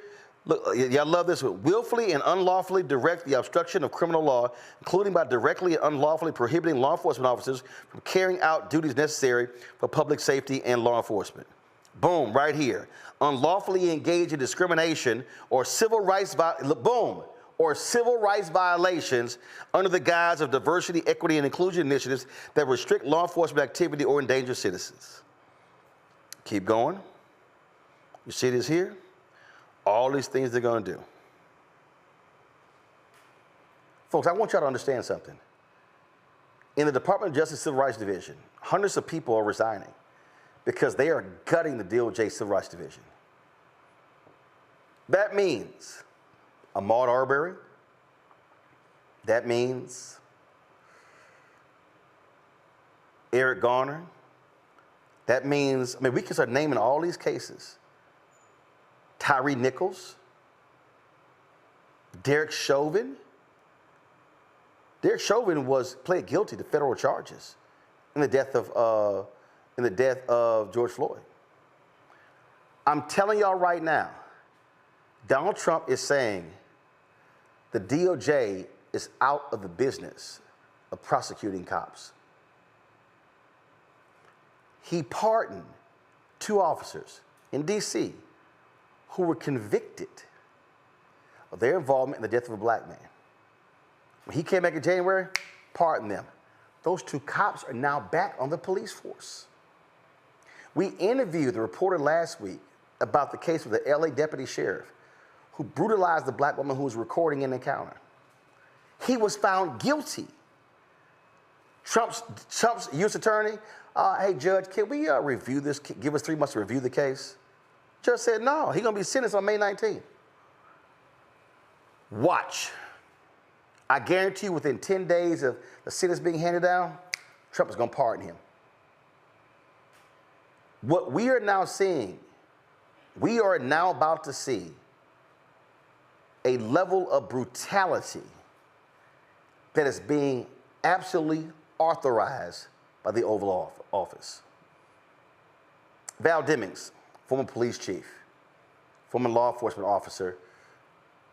Look, y'all love this one. Willfully and unlawfully direct the obstruction of criminal law, including by directly and unlawfully prohibiting law enforcement officers from carrying out duties necessary for public safety and law enforcement. Boom, right here. Unlawfully engage in discrimination or civil rights, or civil rights violations under the guise of diversity, equity, and inclusion initiatives that restrict law enforcement activity or endanger citizens. Keep going. You see this here? All these things they're going to do. Folks, I want y'all to understand something. In the Department of Justice Civil Rights Division, hundreds of people are resigning because they are gutting the DOJ Civil Rights Division. That means Ahmaud Arbery. That means Eric Garner. That means, we can start naming all these cases. Tyree Nichols, Derek Chauvin. Derek Chauvin pled guilty to federal charges in the death of George Floyd. I'm telling y'all right now, Donald Trump is saying the DOJ is out of the business of prosecuting cops. He pardoned 2 officers in D.C. who were convicted of their involvement in the death of a black man. When he came back in January, pardoned them. Those 2 cops are now back on the police force. We interviewed the reporter last week about the case of the LA deputy sheriff who brutalized the black woman who was recording an encounter. He was found guilty. Trump's U.S. attorney, hey, Judge, can we review this? Give us 3 months to review the case? Judge said, no, he's going to be sentenced on May 19th. Watch. I guarantee you within 10 days of the sentence being handed down, Trump is going to pardon him. What we are now seeing, we are now about to see a level of brutality that is being absolutely authorized by the Oval Office. Val Demings, former police chief, former law enforcement officer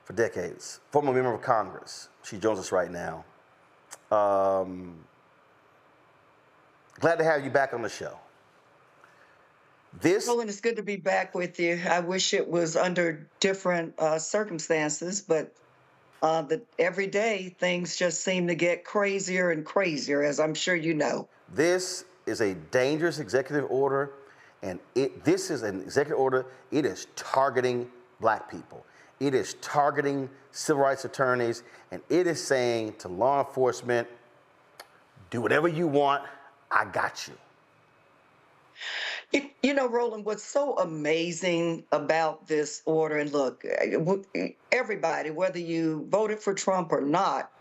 for decades, former member of Congress. She joins us right now. Glad to have you back on the show. Roland, it's good to be back with you. I wish it was under different circumstances, but every day things just seem to get crazier and crazier, as I'm sure you know. This is a dangerous executive order, and this is an executive order. It is targeting black people. It is targeting civil rights attorneys, and it is saying to law enforcement, do whatever you want, I got you. You know, Roland, what's so amazing about this order, and look, everybody, whether you voted for Trump or not,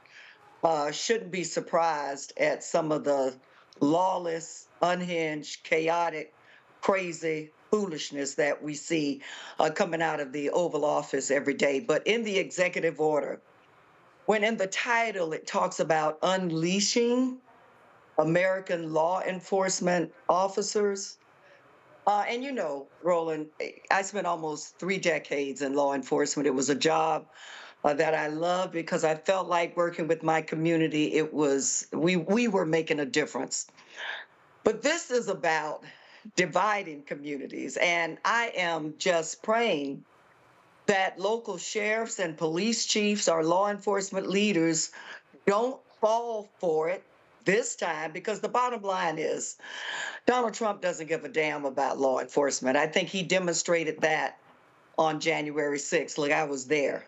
shouldn't be surprised at some of the lawless, unhinged, chaotic, crazy foolishness that we see coming out of the Oval Office every day. But in the executive order, when in the title it talks about unleashing American law enforcement officers, and you know, Roland, I spent almost 3 decades in law enforcement. It was a job that I loved because I felt like working with my community. It was, we were making a difference. But this is about dividing communities. And I am just praying that local sheriffs and police chiefs, our law enforcement leaders, don't fall for it this time, because the bottom line is Donald Trump doesn't give a damn about law enforcement. I think he demonstrated that on January 6th. Look, I was there.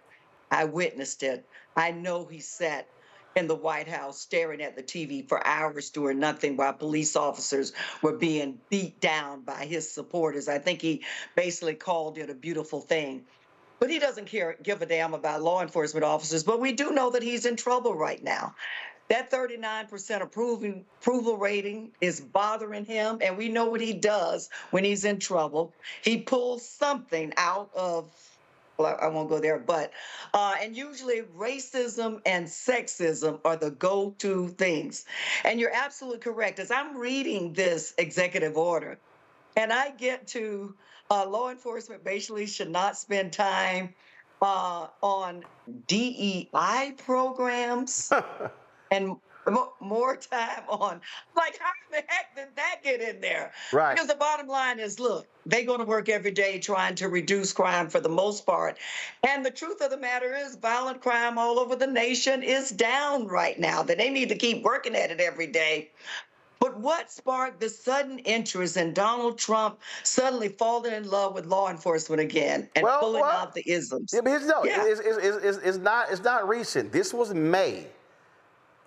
I witnessed it. I know he sat in the White House staring at the TV for hours doing nothing while police officers were being beat down by his supporters. I think he basically called it a beautiful thing. But he doesn't give a damn about law enforcement officers. But we do know that he's in trouble right now. That 39% approval rating is bothering him, and we know what he does when he's in trouble. He pulls something out of, well, I won't go there, but, and usually racism and sexism are the go-to things. And you're absolutely correct. As I'm reading this executive order, and I get to law enforcement basically should not spend time on DEI programs. And more time on. Like, how the heck did that get in there? Right. Because the bottom line is, look, they're going to work every day trying to reduce crime for the most part. And the truth of the matter is, violent crime all over the nation is down right now. That they need to keep working at it every day. But what sparked the sudden interest in Donald Trump suddenly falling in love with law enforcement again and pulling out the isms? Yeah, but it's not recent. This was May.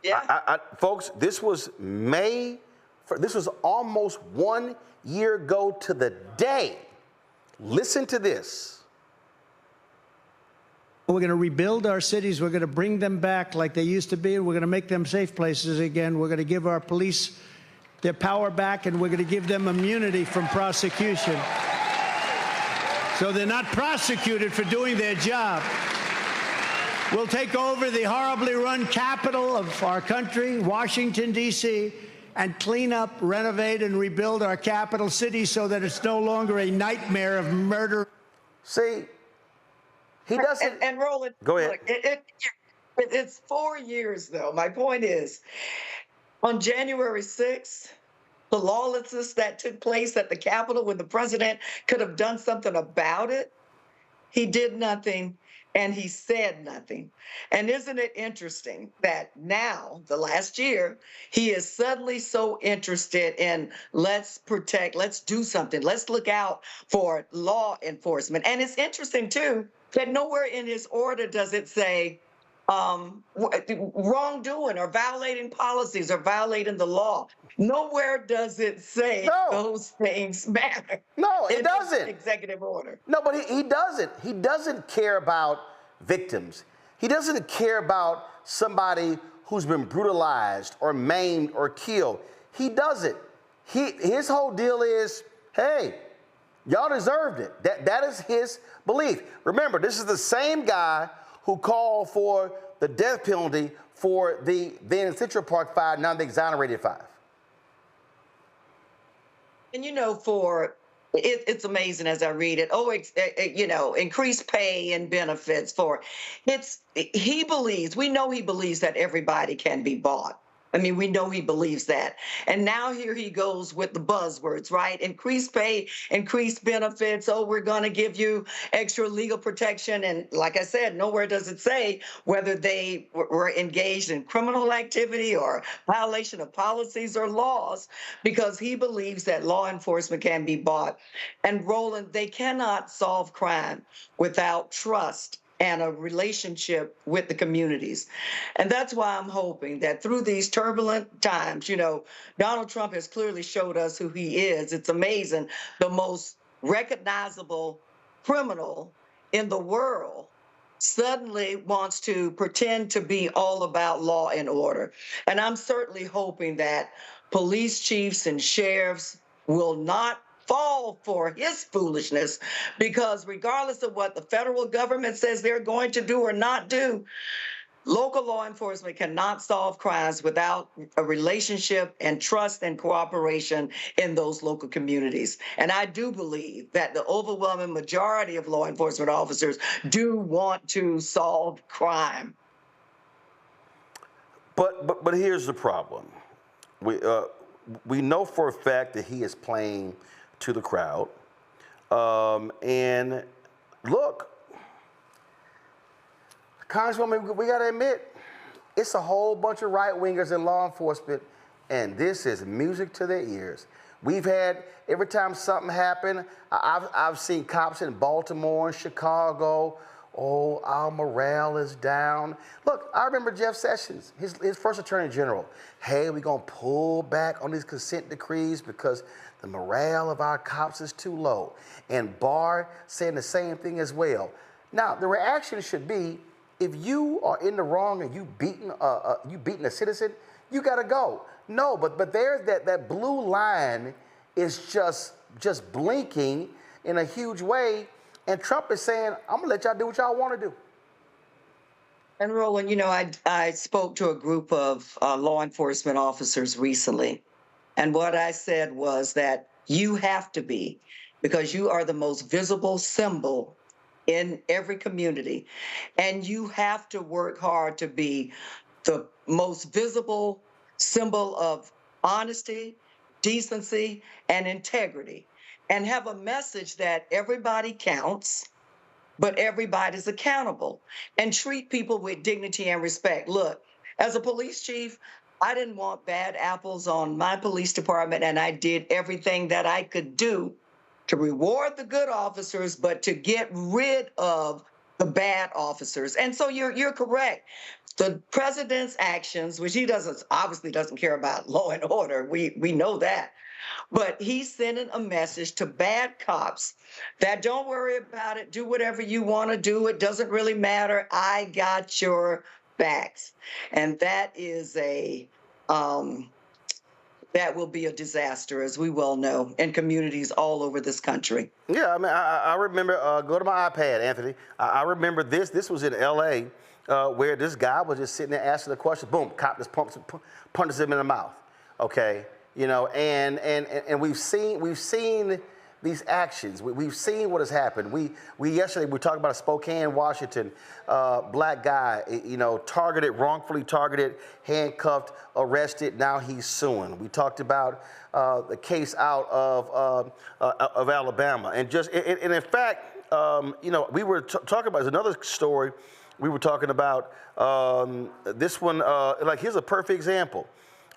Yeah. Folks, this was May. This was almost 1 year ago to the day. Listen to this. We're going to rebuild our cities. We're going to bring them back like they used to be. We're going to make them safe places again. We're going to give our police their power back, and we're going to give them immunity from prosecution. So they're not prosecuted for doing their job. We'll take over the horribly run capital of our country, Washington, D.C., and clean up, renovate, and rebuild our capital city so that it's no longer a nightmare of murder. See, he doesn't. And Roland, go ahead. Look, it's 4 years, though. My point is, on January 6th, the lawlessness that took place at the Capitol when the president could have done something about it, he did nothing. And he said nothing. And isn't it interesting that now, the last year, he is suddenly so interested in let's protect, let's do something, let's look out for law enforcement. And it's interesting, too, that nowhere in his order does it say wrongdoing or violating policies or violating the law. Nowhere does it say those things matter. No, it doesn't. Executive order. No, but he doesn't. He doesn't care about victims. He doesn't care about somebody who's been brutalized or maimed or killed. He doesn't. His whole deal is, hey, y'all deserved it. That is his belief. Remember, this is the same guy who called for the death penalty for the then Central Park 5, now the exonerated 5. And it's amazing as I read it. Increased pay and benefits we know he believes that everybody can be bought. I mean, we know he believes that. And now here he goes with the buzzwords, right? Increased pay, increased benefits. Oh, we're going to give you extra legal protection. And like I said, nowhere does it say whether they were engaged in criminal activity or violation of policies or laws, because he believes that law enforcement can be bought. And Roland, they cannot solve crime without trust and a relationship with the communities. And that's why I'm hoping that through these turbulent times, Donald Trump has clearly showed us who he is. It's amazing. The most recognizable criminal in the world suddenly wants to pretend to be all about law and order. And I'm certainly hoping that police chiefs and sheriffs will not fall for his foolishness, because regardless of what the federal government says they're going to do or not do, local law enforcement cannot solve crimes without a relationship and trust and cooperation in those local communities. And I do believe that the overwhelming majority of law enforcement officers do want to solve crime. But here's the problem. We know for a fact that he is playing to the crowd. And look, Congresswoman, we got to admit, it's a whole bunch of right-wingers in law enforcement, and this is music to their ears. We've had, every time something happened, I've seen cops in Baltimore and Chicago, oh, our morale is down. Look, I remember Jeff Sessions, his first attorney general. Hey, we're going to pull back on these consent decrees because the morale of our cops is too low. And Barr saying the same thing as well. Now, the reaction should be, if you are in the wrong and you beaten a citizen, you got to go. No, but there's that blue line is just blinking in a huge way. And Trump is saying, I'm going to let y'all do what y'all want to do. And Roland, I spoke to a group of law enforcement officers recently. And what I said was that you have to be, because you are the most visible symbol in every community. And you have to work hard to be the most visible symbol of honesty, decency, and integrity, and have a message that everybody counts, but everybody's accountable, and treat people with dignity and respect. Look, as a police chief, I didn't want bad apples on my police department, and I did everything that I could do to reward the good officers, but to get rid of the bad officers. And so you're correct. The president's actions, which he obviously doesn't care about law and order, we know that, but he's sending a message to bad cops that don't worry about it, do whatever you want to do, it doesn't really matter, I got your backs. And that is that will be a disaster, as we well know, in communities all over this country. Yeah, I mean, I remember, go to my iPad, Anthony. I remember this. This was in L.A., where this guy was just sitting there asking the question. Boom, cop just punches him in the mouth. Okay, you know, and we've seen these actions. We've seen what has happened. Yesterday we talked about Spokane, Washington, black guy, you know, wrongfully targeted, handcuffed, arrested. Now he's suing. We talked about the case out of Alabama, and in fact, you know, we were talking about another story. We were talking about this one. Like, here's a perfect example.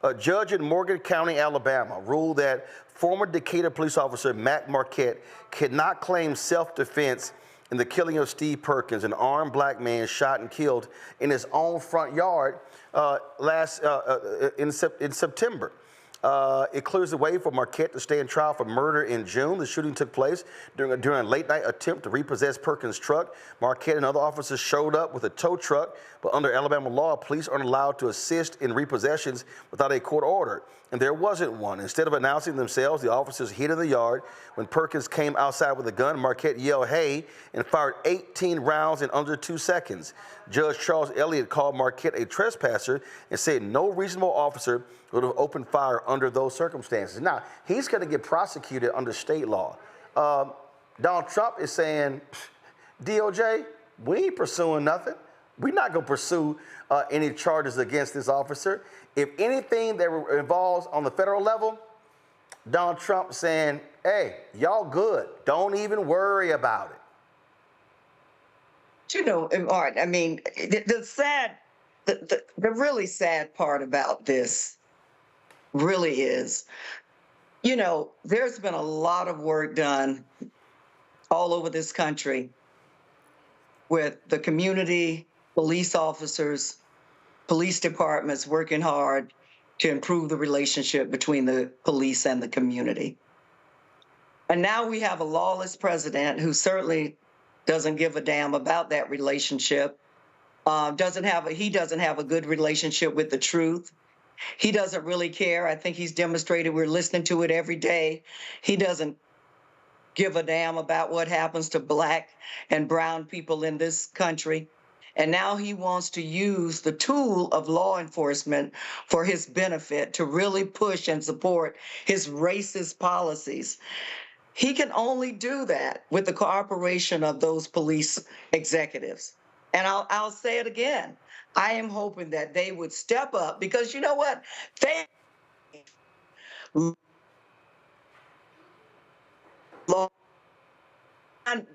A judge in Morgan County, Alabama, ruled that former Decatur police officer Matt Marquette cannot claim self-defense in the killing of Steve Perkins, an armed black man shot and killed in his own front yard in September. It clears the way for Marquette to stay in trial for murder in June. The shooting took place during a late-night attempt to repossess Perkins' truck. Marquette and other officers showed up with a tow truck, but under Alabama law, police aren't allowed to assist in repossessions without a court order, and there wasn't one. Instead of announcing themselves, the officers hid in the yard. When Perkins came outside with a gun, Marquette yelled, "Hey," and fired 18 rounds in under 2 seconds. Judge Charles Elliott called Marquette a trespasser and said no reasonable officer would have opened fire under those circumstances. Now, he's going to get prosecuted under state law. Donald Trump is saying, DOJ, we ain't pursuing nothing. We're not going to pursue any charges against this officer. If anything that involves on the federal level, Donald Trump saying, hey, y'all good. Don't even worry about it. You know, Art, I mean, the really sad part about this really is, you know, there's been a lot of work done all over this country with the community, police officers, police departments working hard to improve the relationship between the police and the community. And now we have a lawless president who certainly doesn't give a damn about that relationship. He doesn't have a good relationship with the truth. He doesn't really care. I think he's demonstrated, we're listening to it every day. He doesn't give a damn about what happens to black and brown people in this country. And now he wants to use the tool of law enforcement for his benefit to really push and support his racist policies. He can only do that with the cooperation of those police executives. And I'll say it again. I am hoping that they would step up, because you know what?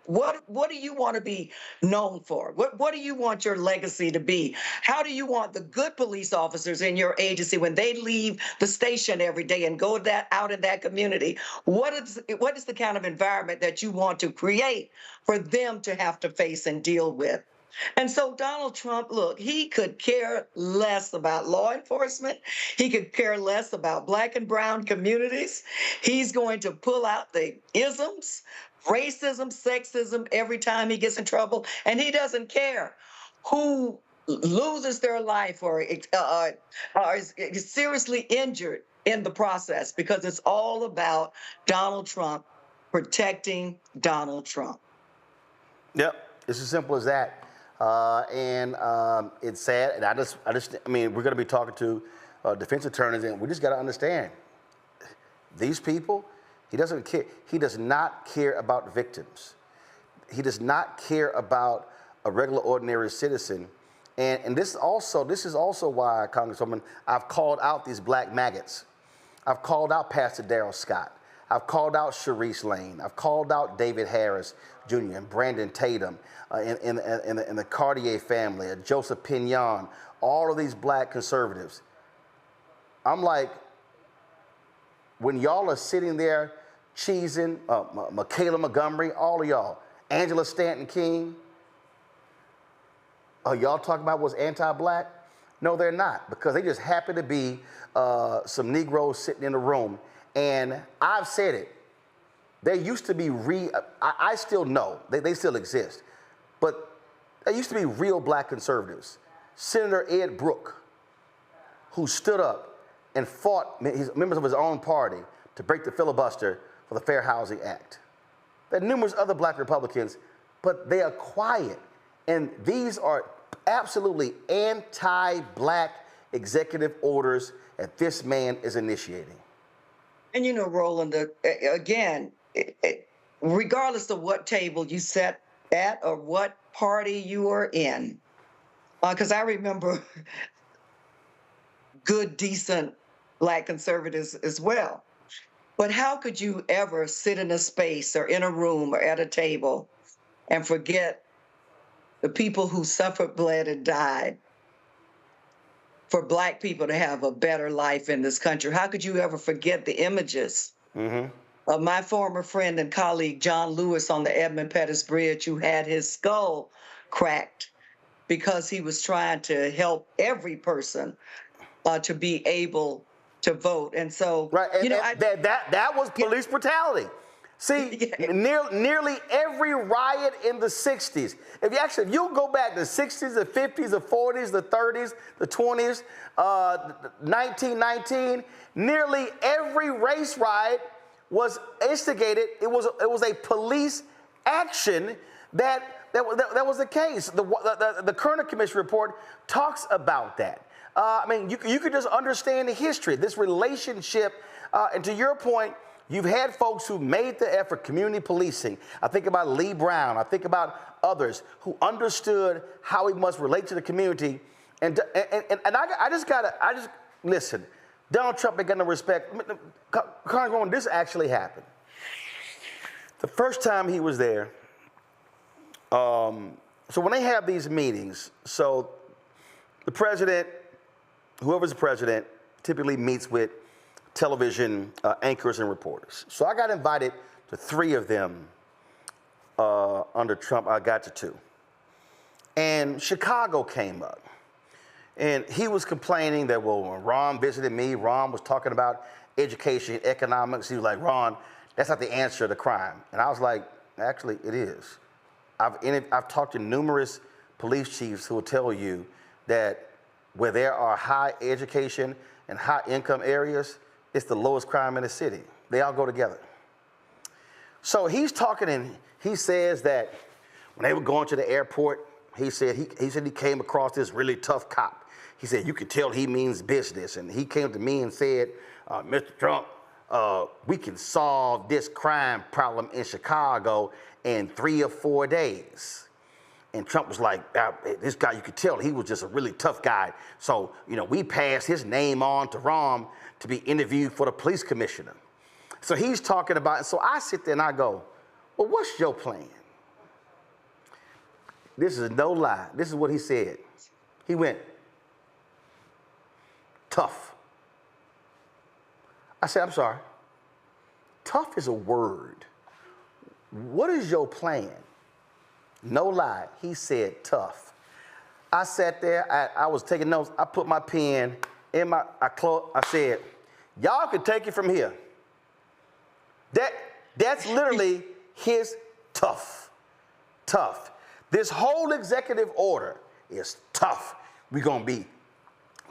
What do you want to be known for? What do you want your legacy to be? How do you want the good police officers in your agency, when they leave the station every day and go out in that community, what is the kind of environment that you want to create for them to have to face and deal with? And so Donald Trump, look, he could care less about law enforcement. He could care less about black and brown communities. He's going to pull out the isms, racism, sexism every time he gets in trouble. And he doesn't care who loses their life or is seriously injured in the process, because it's all about Donald Trump protecting Donald Trump. Yep, it's as simple as that. It's sad, and I mean, we're going to be talking to defense attorneys, and we just got to understand, these people, he doesn't care. He does not care about victims. He does not care about a regular, ordinary citizen And this is also why, Congresswoman, I've called out these black maggots. I've called out Pastor Darrell Scott. I've called out Sharice Lane. I've called out David Harris Jr. and Brandon Tatum in the Cartier family, Joseph Pignon, all of these black conservatives. I'm like, when y'all are sitting there cheesing, Michaela Montgomery, all of y'all, Angela Stanton King, are y'all talking about what's anti-black? No, they're not, because they just happen to be some Negroes sitting in a room. And I've said it. There used to be I still know, they still exist, but there used to be real black conservatives. Senator Ed Brooke, who stood up and fought members of his own party to break the filibuster for the Fair Housing Act. There are numerous other black Republicans, but they are quiet. And these are absolutely anti-black executive orders that this man is initiating. And you know, Roland, again, regardless of what table you sat at or what party you were in, because I remember good, decent black conservatives as well. But how could you ever sit in a space or in a room or at a table and forget the people who suffered, bled, and died for black people to have a better life in this country? How could you ever forget the images of my former friend and colleague, John Lewis, on the Edmund Pettus Bridge, who had his skull cracked because he was trying to help every person to be able to vote. And so, you know, that was police brutality. See, nearly every riot in the 60s, if you go back to the 60s, the 50s, the 40s, the 30s, the 20s, 1919, nearly every race riot was instigated. It was a police action that was the case. The Kerner Commission report talks about that. I mean, you could just understand the history, this relationship, and to your point, you've had folks who made the effort, community policing. I think about Lee Brown. I think about others who understood how we must relate to the community. And I just listen. Donald Trump ain't got no respect. Congresswoman, this actually happened. The first time he was there, so when they have these meetings, so the president, whoever's the president, typically meets with television anchors and reporters. So I got invited to 3 of them under Trump. I got to 2. And Chicago came up. And he was complaining that, well, when Ron visited me, Ron was talking about education, economics. He was like, Ron, that's not the answer to crime. And I was like, actually, it is. I've talked to numerous police chiefs who will tell you that where there are high education and high income areas, it's the lowest crime in the city. They all go together. So he's talking, and he says that when they were going to the airport, he said he came across this really tough cop. He said, you could tell he means business. And he came to me and said, Mr. Trump, we can solve this crime problem in Chicago in 3 or 4 days. And Trump was like, this guy, you could tell he was just a really tough guy. So, you know, we passed his name on to Ron to be interviewed for the police commissioner. So he's talking about it. So I sit there and I go, well, what's your plan? This is no lie. This is what he said. He went, tough. I said, I'm sorry. Tough is a word. What is your plan? No lie, he said tough. I sat there, I was taking notes. I put my pen in I said, y'all can take it from here. That's literally his tough. Tough. This whole executive order is tough. We're gonna be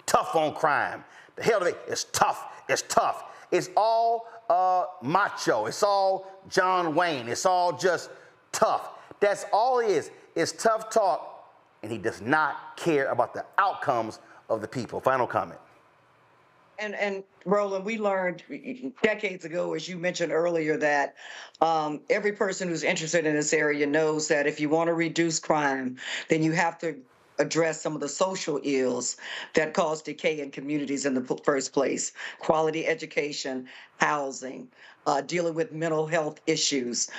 tough on crime. The hell of it, it's tough, it's tough. It's all macho, it's all John Wayne, it's all just tough. That's all it is. It's tough talk, and he does not care about the outcomes of the people. Final comment. And Roland, we learned decades ago, as you mentioned earlier, that every person who's interested in this area knows that if you want to reduce crime, then you have to address some of the social ills that cause decay in communities in the first place. Quality education, housing, dealing with mental health issues,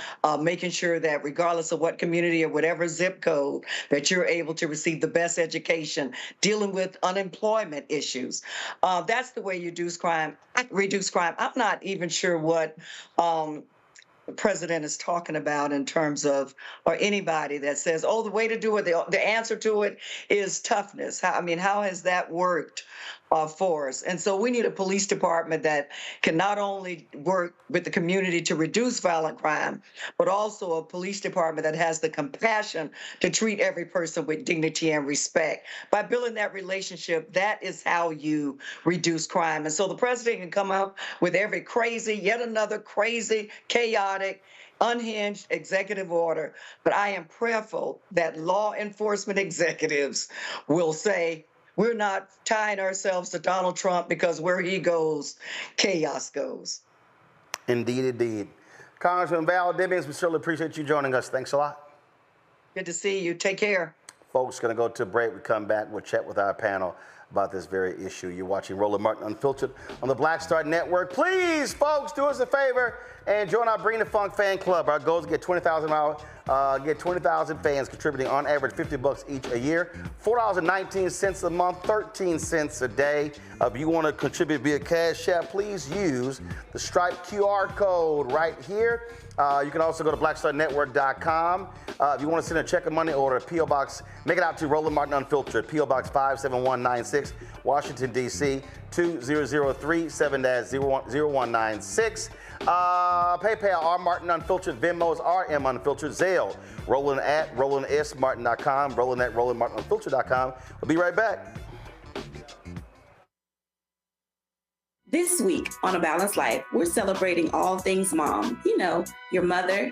making sure that regardless of what community or whatever zip code, that you're able to receive the best education, dealing with unemployment issues. That's the way you reduce crime. I'm not even sure what the president is talking about in terms of, or anybody that says, oh, the way to do it, the answer to it is toughness. How has that worked for us? And so we need a police department that can not only work with the community to reduce violent crime, but also a police department that has the compassion to treat every person with dignity and respect. By building that relationship, that is how you reduce crime. And so the president can come up with yet another crazy, chaotic, unhinged executive order. But I am prayerful that law enforcement executives will say, we're not tying ourselves to Donald Trump because where he goes, chaos goes. Indeed, indeed. Congressman Val Demings, we certainly appreciate you joining us. Thanks a lot. Good to see you. Take care. Folks, going to go to a break. We come back. We'll chat with our panel about this very issue. You're watching Roland Martin Unfiltered on the Black Star Network. Please, folks, do us a favor and join our Bring the Funk fan club. Our goal is to get 20,000 fans contributing on average $50 each a year, $4.19 a month, 13 cents a day. If you want to contribute via Cash App, please use the Stripe QR code right here. You can also go to blackstarnetwork.com. If you want to send a check or money order, P.O. Box, make it out to Roland Martin Unfiltered, P.O. Box 57196, Washington, D.C., 2003 7-0196. PayPal, R Martin Unfiltered, Venmo's RM Unfiltered, Zelle, Roland at RolandSMartin.com, Roland at RolandMartinUnfiltered.com. We'll be right back. This week on A Balanced Life, we're celebrating all things mom. You know, your mother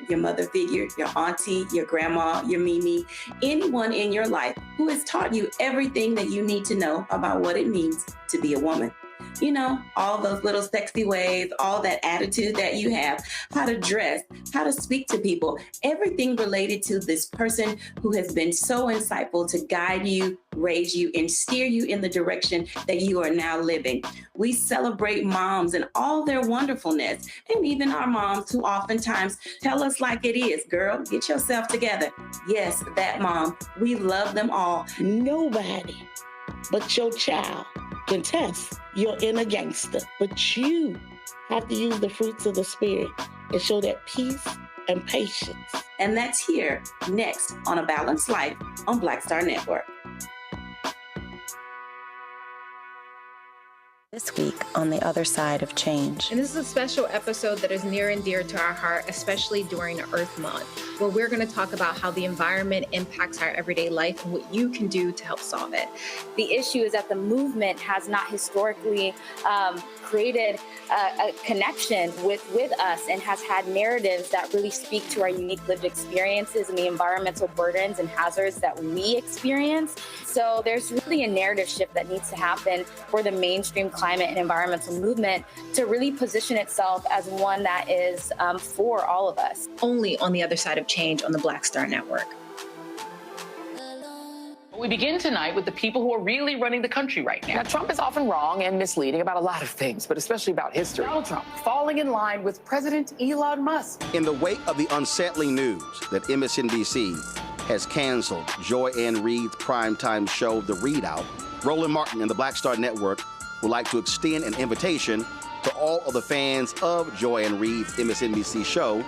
figure, your auntie, your grandma, your Mimi, anyone in your life who has taught you everything that you need to know about what it means to be a woman. You know, all those little sexy ways, all that attitude that you have, how to dress, how to speak to people, everything related to this person who has been so insightful to guide you, raise you, and steer you in the direction that you are now living. We celebrate moms and all their wonderfulness, and even our moms who oftentimes tell us like it is, girl, get yourself together. Yes, that mom. We love them all. Nobody but your child can test your inner gangster, but you have to use the fruits of the Spirit and show that peace and patience. And that's here next on A Balanced Life on Black Star Network. This week on the other side of change. And this is a special episode that is near and dear to our heart, especially during Earth Month, where we're going to talk about how the environment impacts our everyday life and what you can do to help solve it. The issue is that the movement has not historically created a connection with us and has had narratives that really speak to our unique lived experiences and the environmental burdens and hazards that we experience. So there's really a narrative shift that needs to happen for the mainstream climate and environmental movement to really position itself as one that is for all of us. Only on the other side of change on the Black Star Network. We begin tonight with the people who are really running the country right now. Now, Trump is often wrong and misleading about a lot of things, but especially about history. Donald Trump falling in line with President Elon Musk. In the wake of the unsettling news that MSNBC has canceled Joy Ann Reid's primetime show, The Readout, Roland Martin and the Black Star Network would like to extend an invitation to all of the fans of Joy Ann Reid's MSNBC show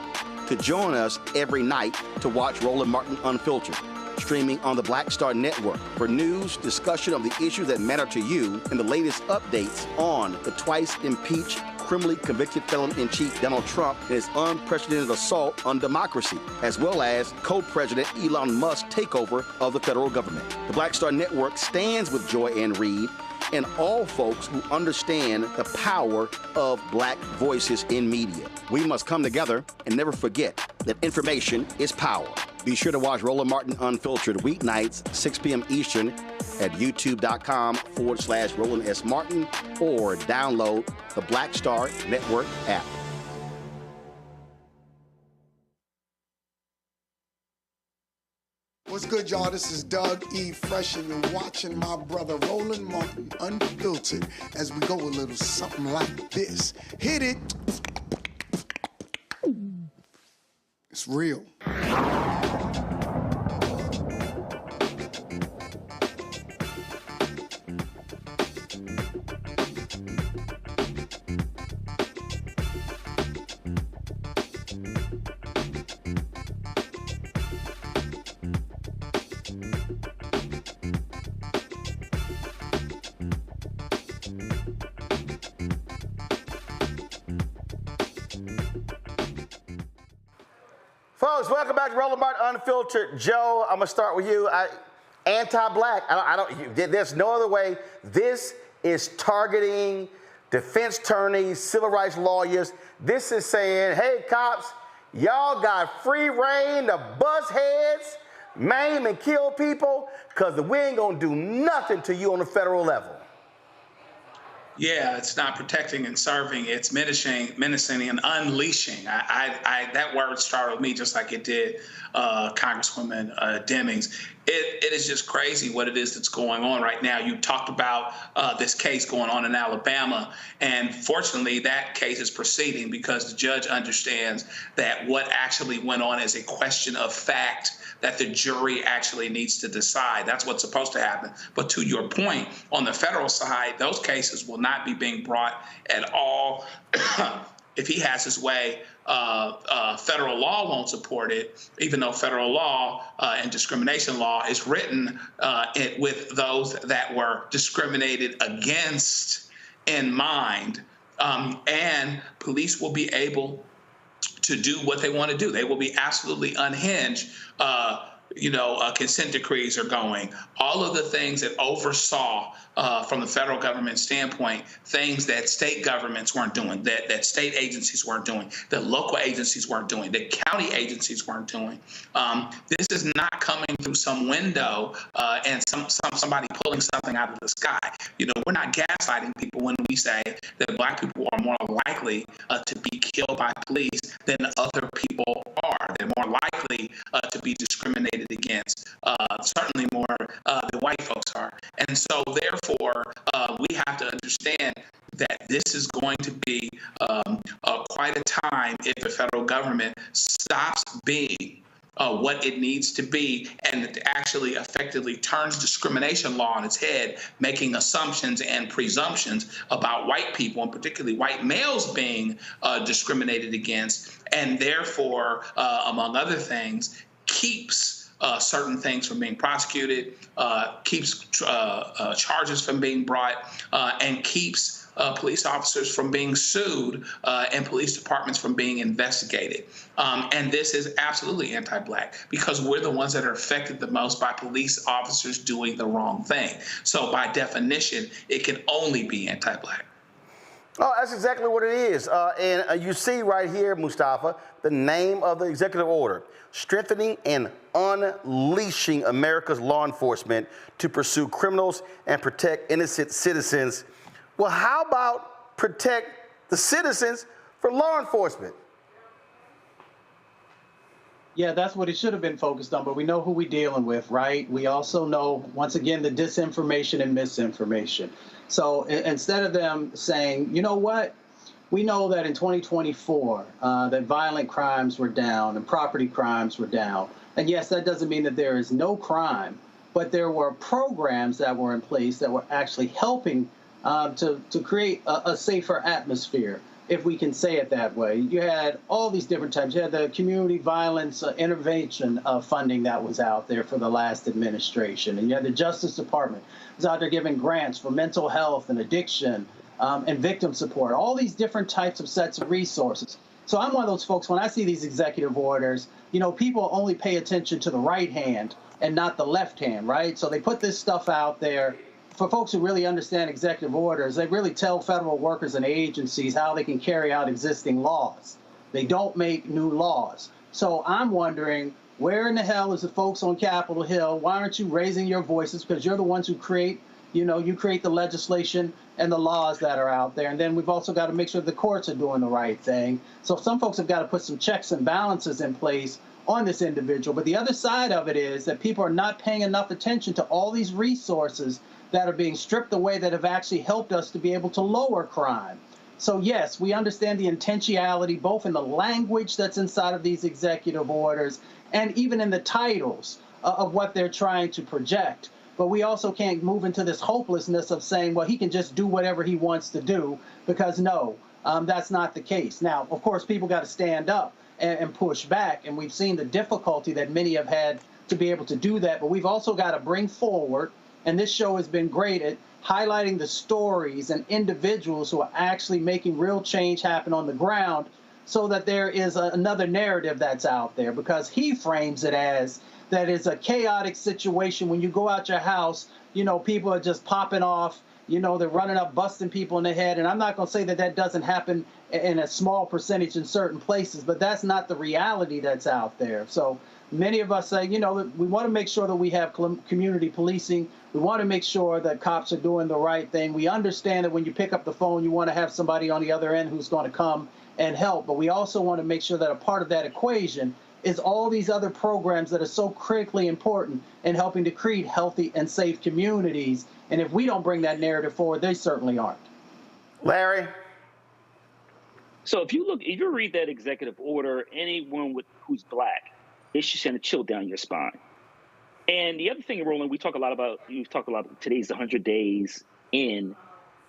to join us every night to watch Roland Martin Unfiltered, streaming on the Black Star Network for news, discussion of the issues that matter to you, and the latest updates on the twice-impeached, criminally convicted felon-in-chief Donald Trump and his unprecedented assault on democracy, as well as co-president Elon Musk's takeover of the federal government. The Black Star Network stands with Joy Ann Reid and all folks who understand the power of Black voices in media. We must come together and never forget that information is power. Be sure to watch Roland Martin Unfiltered weeknights, 6 p.m. Eastern at youtube.com/Roland S. Martin or download the Black Star Network app. What's good, y'all? This is Doug E. Fresh, and you're watching my brother Roland Martin Unfiltered as we go a little something like this. Hit it. It's real. Folks, welcome back to Roland Martin Unfiltered. Joe, I'm gonna start with you. Anti-black. There's no other way. This is targeting defense attorneys, civil rights lawyers. This is saying, hey, cops, y'all got free reign to bust heads, maim and kill people, because we ain't gonna do nothing to you on the federal level. Yeah, it's not protecting and serving. It's menacing and unleashing. That word startled me just like it did Congresswoman Demings. It is just crazy what it is that's going on right now. You talked about this case going on in Alabama, and fortunately that case is proceeding because the judge understands that what actually went on is a question of fact that the jury actually needs to decide. That's what's supposed to happen. But to your point, on the federal side, those cases will not be being brought at all. If he has his way, federal law won't support it, even though federal law and discrimination law is written with those that were discriminated against in mind. And police will be able to do what they want to do. They will be absolutely unhinged. Consent decrees are going. All of the things that oversaw from the federal government standpoint, things that state governments weren't doing, that state agencies weren't doing, that local agencies weren't doing, that county agencies weren't doing. This is not coming through some window and somebody pulling something out of the sky. We're not gaslighting people when we say that Black people are more likely to be killed by police than other people are. They're more likely to be discriminated against, certainly more than white folks are. And so therefore, we have to understand that this is going to be quite a time if the federal government stops being what it needs to be and actually effectively turns discrimination law on its head, making assumptions and presumptions about white people, and particularly white males being discriminated against, and therefore, among other things, keeps certain things from being prosecuted, keeps charges from being brought, and keeps police officers from being sued and police departments from being investigated. And this is absolutely anti-Black because we're the ones that are affected the most by police officers doing the wrong thing. So by definition, it can only be anti-Black. Oh, that's exactly what it is. And you see right here, Mustafa, the name of the executive order: strengthening and unleashing America's law enforcement to pursue criminals and protect innocent citizens. Well, how about protect the citizens from law enforcement? Yeah, that's what it should have been focused on, but we know who we're dealing with, right? We also know, once again, the disinformation and misinformation. So instead of them saying, you know what, we know that in 2024, that violent crimes were down and property crimes were down. And yes, that doesn't mean that there is no crime, but there were programs that were in place that were actually helping to create a safer atmosphere, if we can say it that way. You had all these different types. You had the community violence intervention funding that was out there for the last administration. And you had the Justice Department was out there giving grants for mental health and addiction and victim support, all these different types of sets of resources. So I'm one of those folks, when I see these executive orders, people only pay attention to the right hand and not the left hand, right? So they put this stuff out there. For folks who really understand executive orders, they really tell federal workers and agencies how they can carry out existing laws. They don't make new laws. So I'm wondering, where in the hell is the folks on Capitol Hill? Why aren't you raising your voices? Because you're the ones who create you create the legislation and the laws that are out there. And then we've also got to make sure the courts are doing the right thing. So some folks have got to put some checks and balances in place on this individual. But the other side of it is that people are not paying enough attention to all these resources that are being stripped away that have actually helped us to be able to lower crime. So yes, we understand the intentionality, both in the language that's inside of these executive orders and even in the titles of what they're trying to project. But we also can't move into this hopelessness of saying, well, he can just do whatever he wants to do, because no, that's not the case. Now, of course, people got to stand up and push back, and we've seen the difficulty that many have had to be able to do that. But we've also got to bring forward, and this show has been great at highlighting the stories and individuals who are actually making real change happen on the ground, so that there is another narrative that's out there, because he frames it as that is a chaotic situation. When you go out your house, people are just popping off, they're running up, busting people in the head. And I'm not going to say that that doesn't happen in a small percentage in certain places, but that's not the reality that's out there. So many of us say, we want to make sure that we have community policing. We want to make sure that cops are doing the right thing. We understand that when you pick up the phone, you want to have somebody on the other end who's going to come and help. But we also want to make sure that a part of that equation is all these other programs that are so critically important in helping to create healthy and safe communities. And if we don't bring that narrative forward, they certainly aren't. Larry? So if you read that executive order, anyone who's black, it should send a chill down your spine. And the other thing, Roland, you've talked a lot about today's 100 days in,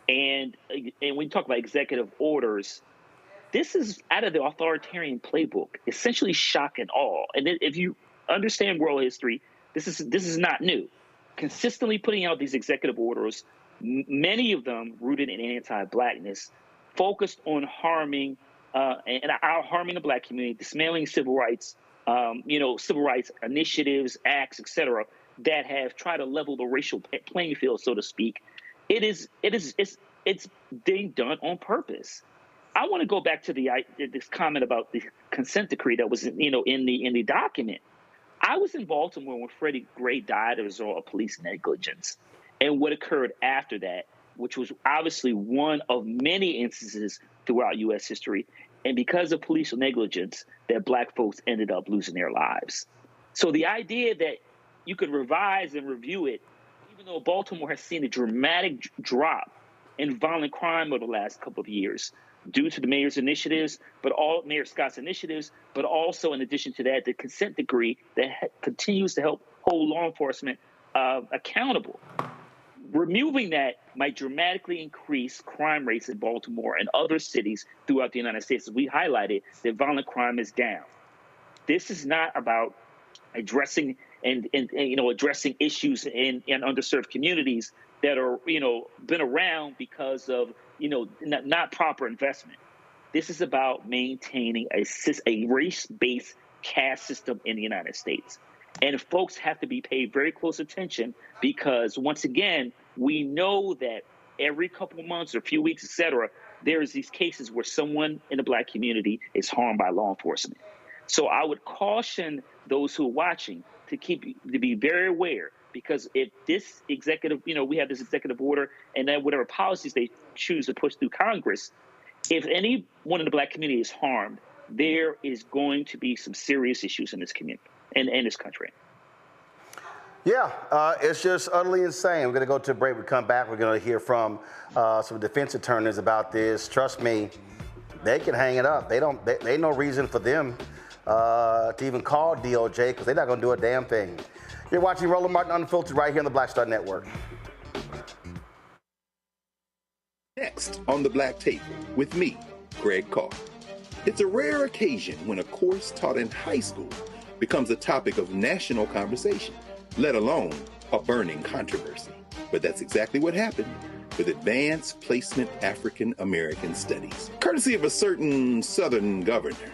and when you talk about executive orders, this is out of the authoritarian playbook, essentially shock and awe. And if you understand world history, this is not new. Consistently putting out these executive orders, many of them rooted in anti-blackness, focused on harming the black community, dismantling civil rights initiatives, acts, etc., that have tried to level the racial playing field, so to speak. It's being done on purpose. I want to go back to this comment about the consent decree that was in the document. I was in Baltimore when Freddie Gray died as a result of police negligence, and what occurred after that, which was obviously one of many instances throughout U.S. history, and because of police negligence, that black folks ended up losing their lives. So the idea that you could revise and review it, even though Baltimore has seen a dramatic drop in violent crime over the last couple of years, due to the mayor's initiatives, Mayor Scott's initiatives, but also in addition to that, the consent decree that continues to help hold law enforcement accountable. Removing that might dramatically increase crime rates in Baltimore and other cities throughout the United States. As we highlighted, that violent crime is down. This is not about addressing addressing issues in underserved communities that are been around because of not proper investment. This is about maintaining a race-based caste system in the United States. And folks have to be paid very close attention, because once again, we know that every couple of months or a few weeks, et cetera, there's these cases where someone in the black community is harmed by law enforcement. So I would caution those who are watching to be very aware, because if this executive, we have this executive order, and then whatever policies they choose to push through Congress, if anyone in the black community is harmed, there is going to be some serious issues in this community and in this country. Yeah, it's just utterly insane. We're going to go to a break. We come back. We're going to hear from some defense attorneys about this. Trust me, they can hang it up. They ain't no reason for them to even call DOJ, because they're not going to do a damn thing. You're watching Roland Martin Unfiltered right here on the Black Star Network. Next on the Black Table with me, Greg Carr. It's a rare occasion when a course taught in high school becomes a topic of national conversation, let alone a burning controversy. But that's exactly what happened with Advanced Placement African American Studies, courtesy of a certain Southern governor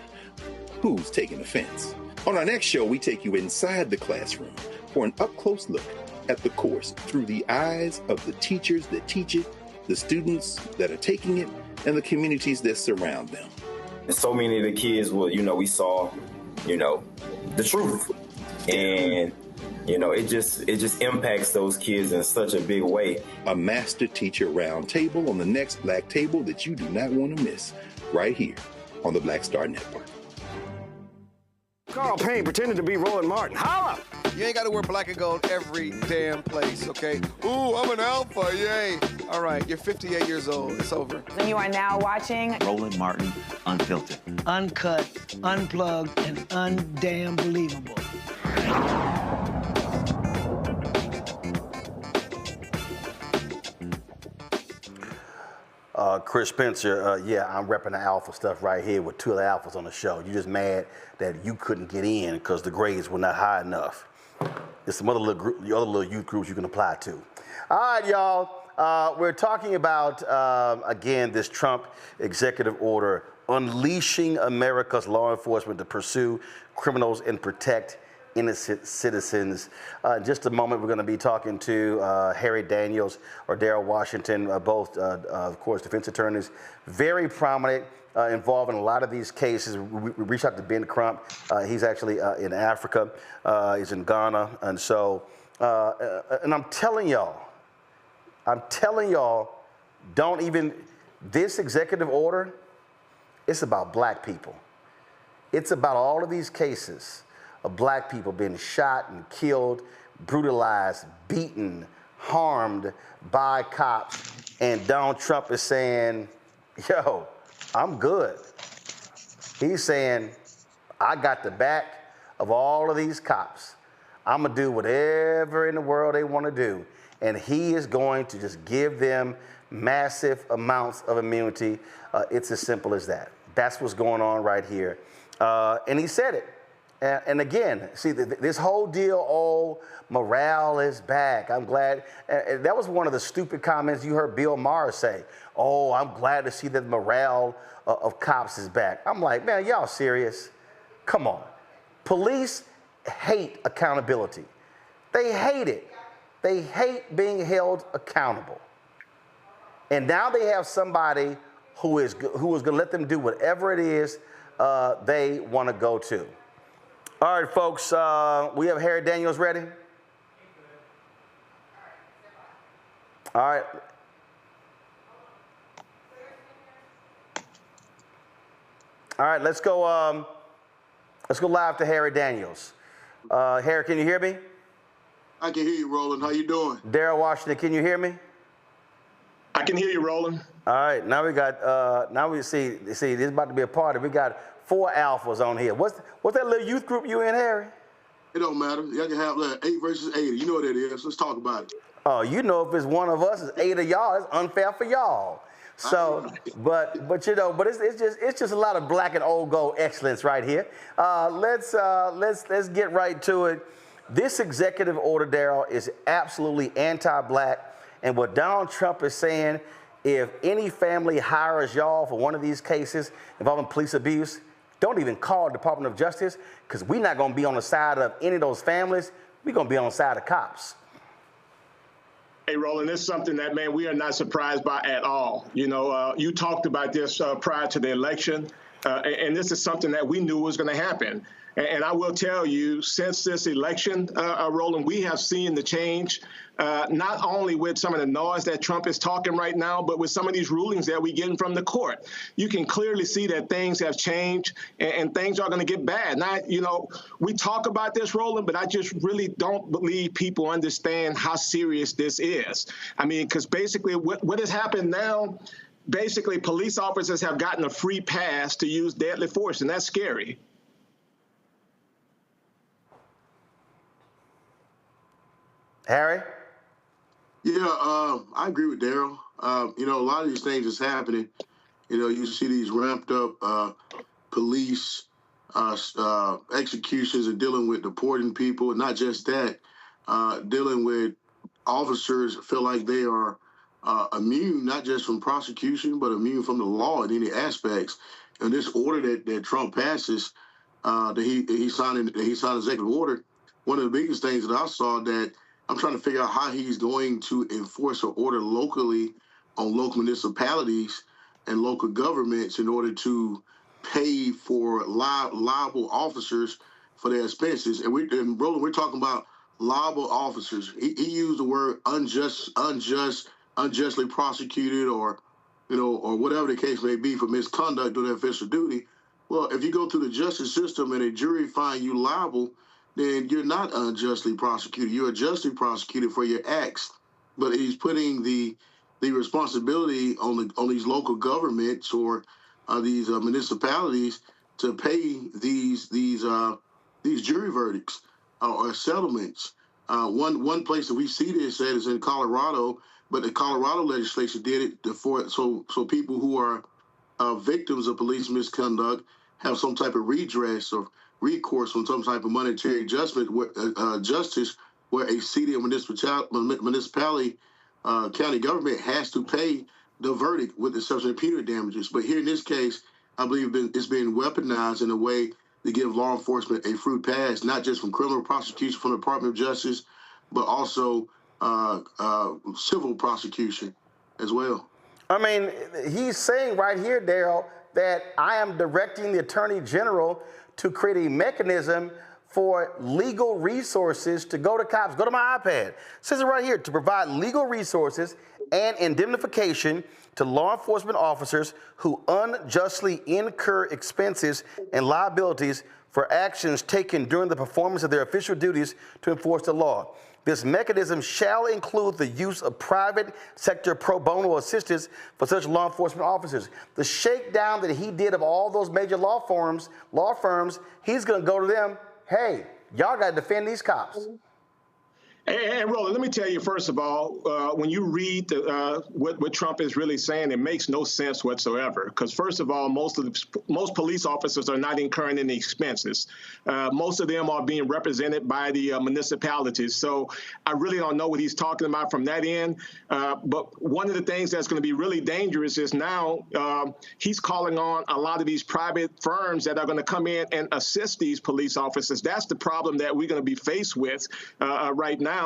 who's taking offense. On our next show, we take you inside the classroom for an up-close look at the course through the eyes of the teachers that teach it, the students that are taking it, and the communities that surround them. And so many of the kids we saw, the truth. And it just impacts those kids in such a big way. A master teacher round table on the next Black Table that you do not want to miss, right here on the Black Star Network. Carl Payne pretending to be Roland Martin. Holla! You ain't got to wear black and gold every damn place, okay? Ooh, I'm an alpha, yay. All right, you're 58 years old. It's over. And you are now watching Roland Martin Unfiltered. Uncut, unplugged, and undamn believable. Chris Spencer, yeah, I'm repping the alpha stuff right here with two of the alphas on the show. You're just mad that you couldn't get in because the grades were not high enough. There's some other little youth groups you can apply to. All right, y'all. We're talking about, again, this Trump executive order unleashing America's law enforcement to pursue criminals and protect innocent citizens. In just a moment, we're going to be talking to Harry Daniels or Darrell Washington, both, of course, defense attorneys, very prominent, involved in a lot of these cases. We reached out to Ben Crump. He's actually in Africa. He's in Ghana. And so, and I'm telling y'all, don't even, this executive order, it's about black people. It's about all of these cases of black people being shot and killed, brutalized, beaten, harmed by cops. And Donald Trump is saying, yo, I'm good. He's saying, I got the back of all of these cops. I'm gonna do whatever in the world they wanna do. And he is going to just give them massive amounts of immunity. It's as simple as that. That's what's going on right here. And he said it. And again, see, this whole deal, morale is back. I'm glad. That was one of the stupid comments you heard Bill Maher say. Oh, I'm glad to see that the morale of cops is back. I'm like, man, y'all serious? Come on. Police hate accountability. They hate it. They hate being held accountable. And now they have somebody who is going to let them do whatever it is they want to go to. All right, folks, we have Harry Daniels ready. All right. All right, let's go live to Harry Daniels. Harry, can you hear me? I can hear you, Roland. How you doing? Darrell Washington, can you hear me? I can hear you, Roland. All right, now we got, now we see, this is about to be a party. We got 4 alphas on here. What's that little youth group you in, Harry? It don't matter. Y'all can have 8 versus 80. You know what it is. Let's talk about it. Oh, you know, if it's one of us, it's 8 of y'all. It's unfair for y'all. So, but it's just a lot of black and old gold excellence right here. Let's get right to it. This executive order, Darrell, is absolutely anti-black. And what Donald Trump is saying, if any family hires y'all for one of these cases involving police abuse, don't even call the Department of Justice, because we're not going to be on the side of any of those families. We're going to be on the side of cops. Hey, Roland, this is something that, man, we are not surprised by at all. You know, you talked about this prior to the election, and this is something that we knew was going to happen. And I will tell you, since this election, Roland, we have seen the change, not only with some of the noise that Trump is talking right now, but with some of these rulings that we're getting from the court. You can clearly see that things have changed and things are going to get bad. Now, you know, we talk about this, Roland, but I just really don't believe people understand how serious this is. I mean, because basically what has happened now, basically police officers have gotten a free pass to use deadly force, and that's scary. Harry? Yeah, I agree with Darrell. You know, a lot of these things is happening. You know, you see these ramped up police executions and dealing with deporting people. And not just that, dealing with officers feel like they are immune, not just from prosecution, but immune from the law in any aspects. And this order that Trump passes, that he signed an executive order, one of the biggest things that I saw that I'm trying to figure out how he's going to enforce an order locally on local municipalities and local governments in order to pay for liable officers for their expenses. And Roland, we're talking about liable officers. He used the word unjustly prosecuted, or or whatever the case may be, for misconduct during official duty. Well, if you go through the justice system and a jury find you liable, then you're not unjustly prosecuted. You're justly prosecuted for your acts. But he's putting the responsibility on these local governments or these municipalities to pay these jury verdicts or settlements. One place that we see this at is in Colorado, but the Colorado legislature did it so people who are victims of police misconduct have some type of redress or recourse from some type of monetary adjustment, justice, where a city or municipality, county government has to pay the verdict with the exception of punitive damages. But here in this case, I believe it's been weaponized in a way to give law enforcement a free pass, not just from criminal prosecution from the Department of Justice, but also civil prosecution as well. I mean, he's saying right here, Daryl, that I am directing the Attorney General to create a mechanism for legal resources to go to cops. Go to my iPad. It says it right here, to provide legal resources and indemnification to law enforcement officers who unjustly incur expenses and liabilities for actions taken during the performance of their official duties to enforce the law. This mechanism shall include the use of private sector pro bono assistance for such law enforcement officers. The shakedown that he did of all those major law firms, he's going to go to them, hey, y'all got to defend these cops. And Roland, let me tell you, first of all, when you read what Trump is really saying, it makes no sense whatsoever. Because first of all, most police officers are not incurring any expenses. Most of them are being represented by the municipalities. So I really don't know what he's talking about from that end. But one of the things that's going to be really dangerous is now he's calling on a lot of these private firms that are going to come in and assist these police officers. That's the problem that we're going to be faced with right now.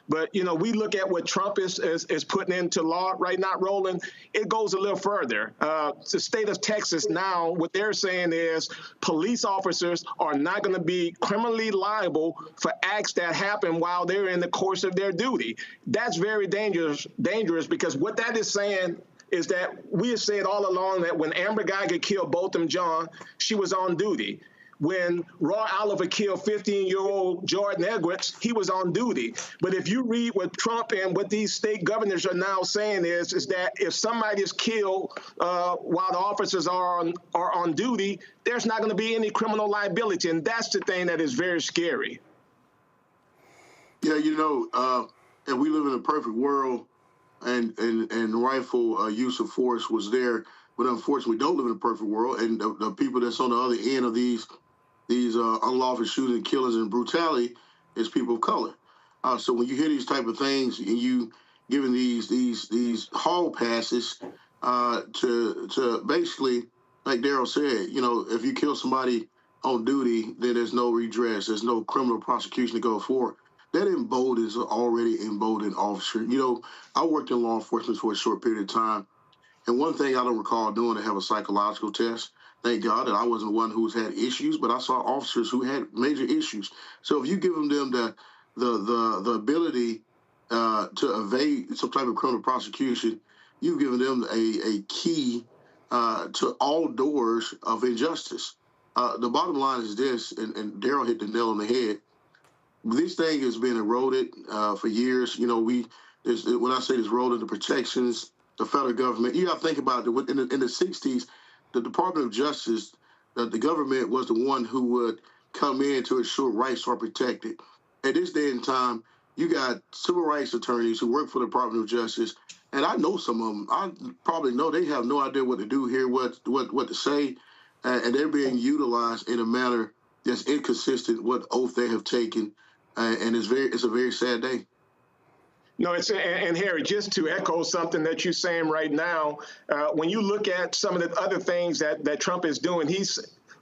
But, we look at what Trump is putting into law right now, Roland. It goes a little further. The state of Texas now, what they're saying is police officers are not going to be criminally liable for acts that happen while they're in the course of their duty. That's very dangerous because what that is saying is that we have said all along that when Amber Geiger killed Botham Jean, she was on duty. When Roy Oliver killed 15-year-old Jordan Edwards, he was on duty. But if you read what Trump and what these state governors are now saying is that if somebody is killed while the officers are on duty, there's not going to be any criminal liability. And that's the thing that is very scary. Yeah, and we live in a perfect world, and rightful use of force was there. But unfortunately, we don't live in a perfect world. And the people that's on the other end of these unlawful shooting, killings, and brutality is people of color. So when you hear these type of things and you giving these hall passes to basically, like Daryl said, if you kill somebody on duty, then there's no redress, there's no criminal prosecution to go for. That emboldens an already emboldened officer. I worked in law enforcement for a short period of time, and one thing I don't recall doing to have a psychological test. Thank God that I wasn't one who's had issues, but I saw officers who had major issues. So if you give them the ability to evade some type of criminal prosecution, you've given them a key to all doors of injustice. The bottom line is this, and Daryl hit the nail on the head. This thing has been eroded for years. When I say this eroded, the protections, the federal government, you got to think about it. In the 60s, the Department of Justice, the government was the one who would come in to ensure rights are protected. At this day and time, you got civil rights attorneys who work for the Department of Justice, and I know some of them. I probably know they have no idea what to do here, what to say, and they're being utilized in a manner that's inconsistent with oath they have taken, and it's a very sad day. No, and Harry, just to echo something that you're saying right now, when you look at some of the other things that Trump is doing,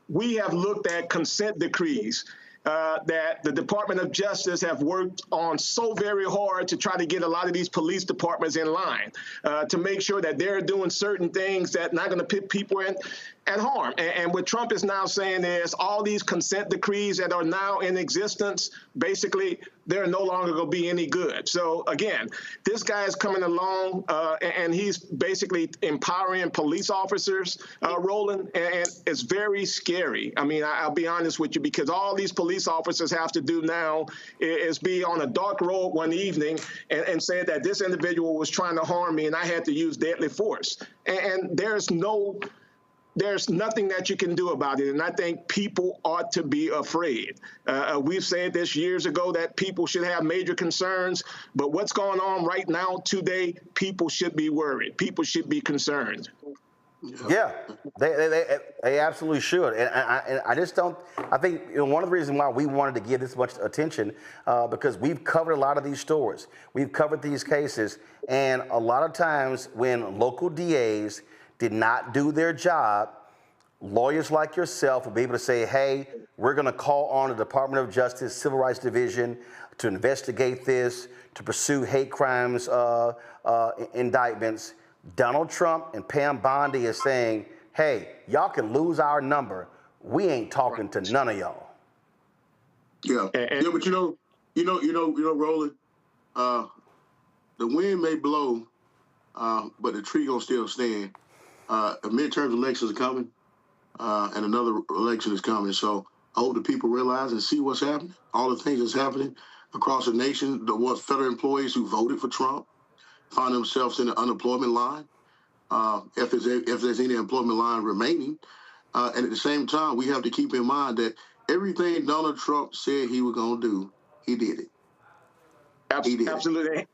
we have looked at consent decrees that the Department of Justice have worked on so very hard to try to get a lot of these police departments in line to make sure that they're doing certain things that not going to put people in. and harm. And what Trump is now saying is all these consent decrees that are now in existence, basically, they're no longer going to be any good. So again, this guy is coming along and he's basically empowering police officers, Roland, and it's very scary. I mean, I'll be honest with you, because all these police officers have to do now is be on a dark road one evening and say that this individual was trying to harm me and I had to use deadly force. And there's nothing that you can do about it. And I think people ought to be afraid. We've said this years ago that people should have major concerns, but what's going on right now today, people should be worried. People should be concerned. Yeah, they absolutely should. And I just don't, I think one of the reasons why we wanted to give this much attention, because we've covered a lot of these stories. We've covered these cases. And a lot of times when local DAs did not do their job, lawyers like yourself will be able to say, hey, we're going to call on the Department of Justice Civil Rights Division to investigate this, to pursue hate crimes indictments. Donald Trump and Pam Bondi is saying, hey, y'all can lose our number. We ain't talking to none of y'all. Yeah, yeah, but you know, Roland, the wind may blow, but the tree gonna still stand. Midterm elections are coming, and another election is coming. So I hope the people realize and see what's happening, all the things that's happening across the nation. The federal employees who voted for Trump find themselves in the unemployment line, if there's any employment line remaining. And at the same time, we have to keep in mind that everything Donald Trump said he was going to do, he did it. Absolutely.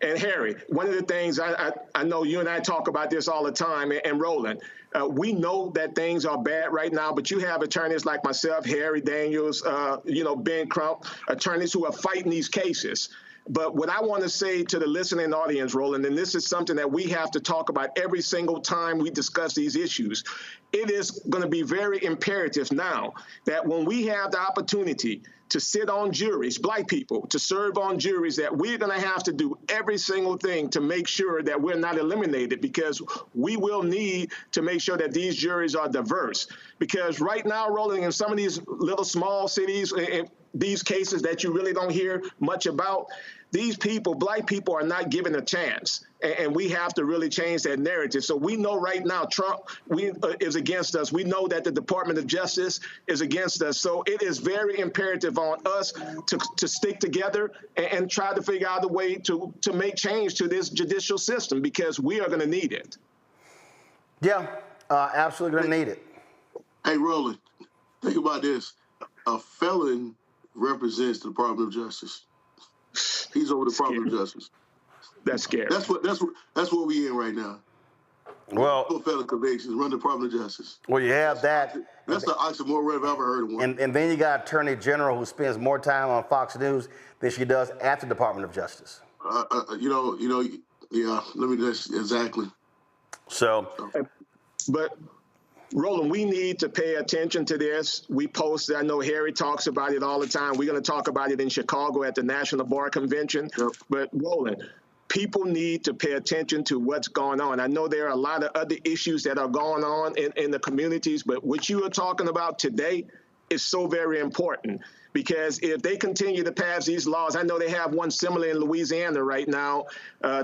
And Harry, one of the things I know you and I talk about this all the time, and Roland, we know that things are bad right now, but you have attorneys like myself, Harry Daniels, Ben Crump, attorneys who are fighting these cases. But what I want to say to the listening audience, Roland, and this is something that we have to talk about every single time we discuss these issues, it is going to be very imperative now that when we have the opportunity to sit on juries, Black people, to serve on juries, that we're going to have to do every single thing to make sure that we're not eliminated, because we will need to make sure that these juries are diverse. Because right now, Roland, in some of these little small cities, these cases that you really don't hear much about, these people, Black people, are not given a chance. And we have to really change that narrative. So we know right now Trump is against us. We know that the Department of Justice is against us. So it is very imperative on us to stick together and try to figure out a way to make change to this judicial system, because we are going to need it. Yeah, absolutely going to need it. Hey, Roland, think about this. A felon represents the Department of Justice. He's over the Department of Justice. That's scary. That's what we in right now. Well, felon convictions run the Department of Justice. Well, you have that. That's the oxymoron I've ever heard of one. And then you got Attorney General who spends more time on Fox News than she does at the Department of Justice. Yeah. Let me just exactly. So, but Roland, we need to pay attention to this. We posted, I know Harry talks about it all the time. We're going to talk about it in Chicago at the National Bar Convention. Yep. But Roland, people need to pay attention to what's going on. I know there are a lot of other issues that are going on in the communities, but what you are talking about today is so very important. Because if they continue to pass these laws, I know they have one similar in Louisiana right now.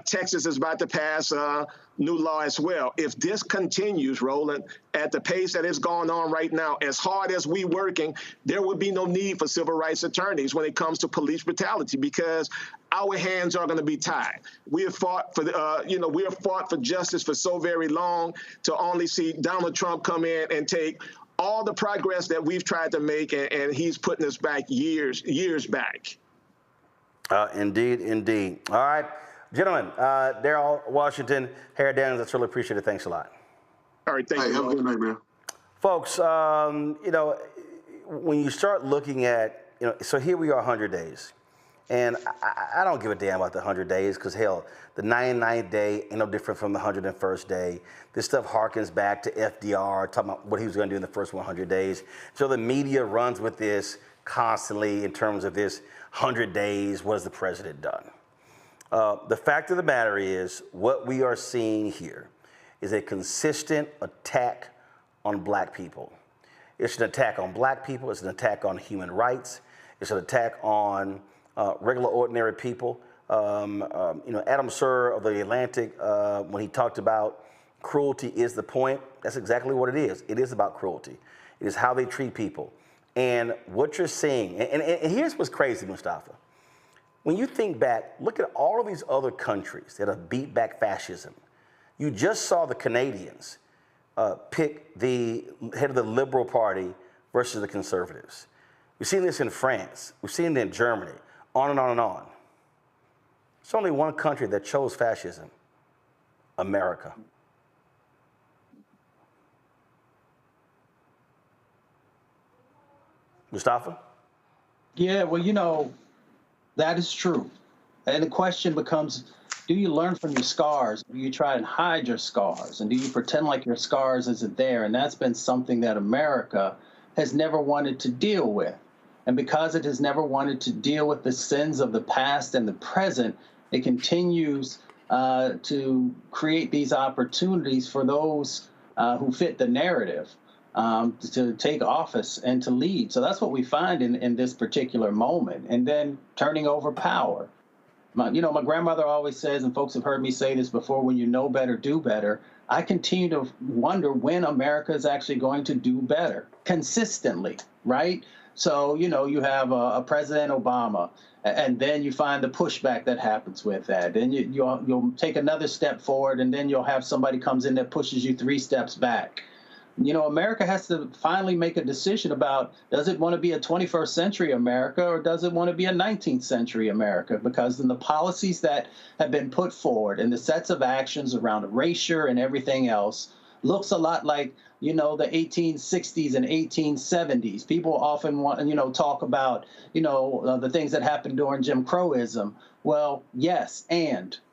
Texas is about to pass a new law as well. If this continues, Roland, at the pace that is going on right now, as hard as we working, there would be no need for civil rights attorneys when it comes to police brutality, because our hands are going to be tied. We have fought for, we have fought for justice for so very long, to only see Donald Trump come in and take all the progress that we've tried to make, and he's putting us back years back. Indeed. All right, gentlemen, Daryl Washington, Harry Daniels, that's really appreciated. Thanks a lot. All right, thank you. Have a good night, man. Folks, when you start looking at, so here we are 100 days. And I don't give a damn about the 100 days, because, hell, the 99th day ain't no different from the 101st day. This stuff harkens back to FDR, talking about what he was going to do in the first 100 days. So the media runs with this constantly in terms of this 100 days, what has the president done? The fact of the matter is, what we are seeing here is a consistent attack on black people. It's an attack on black people. It's an attack on human rights. It's an attack on regular, ordinary people. Adam Sir of The Atlantic, when he talked about cruelty is the point, that's exactly what it is. It is about cruelty. It is how they treat people. And what you're seeing, and here's what's crazy, Mustafa. When you think back, look at all of these other countries that have beat back fascism. You just saw the Canadians pick the head of the Liberal Party versus the Conservatives. We've seen this in France. We've seen it in Germany, on and on and on. It's only one country that chose fascism, America. Mustafa? Yeah, well, that is true. And the question becomes, do you learn from your scars? Do you try and hide your scars? And do you pretend like your scars isn't there? And that's been something that America has never wanted to deal with. And because it has never wanted to deal with the sins of the past and the present, it continues to create these opportunities for those who fit the narrative to take office and to lead. So that's what we find in this particular moment. And then turning over power. My grandmother always says, and folks have heard me say this before, when you know better, do better. I continue to wonder when America is actually going to do better consistently, right? So, you have a President Obama, and then you find the pushback that happens with that. Then you'll take another step forward, and then you'll have somebody comes in that pushes you 3 steps back. America has to finally make a decision about, does it want to be a 21st century America or does it want to be a 19th century America? Because in the policies that have been put forward and the sets of actions around erasure and everything else looks a lot like, the 1860s and 1870s. People often want, talk about, the things that happened during Jim Crowism. Well, yes,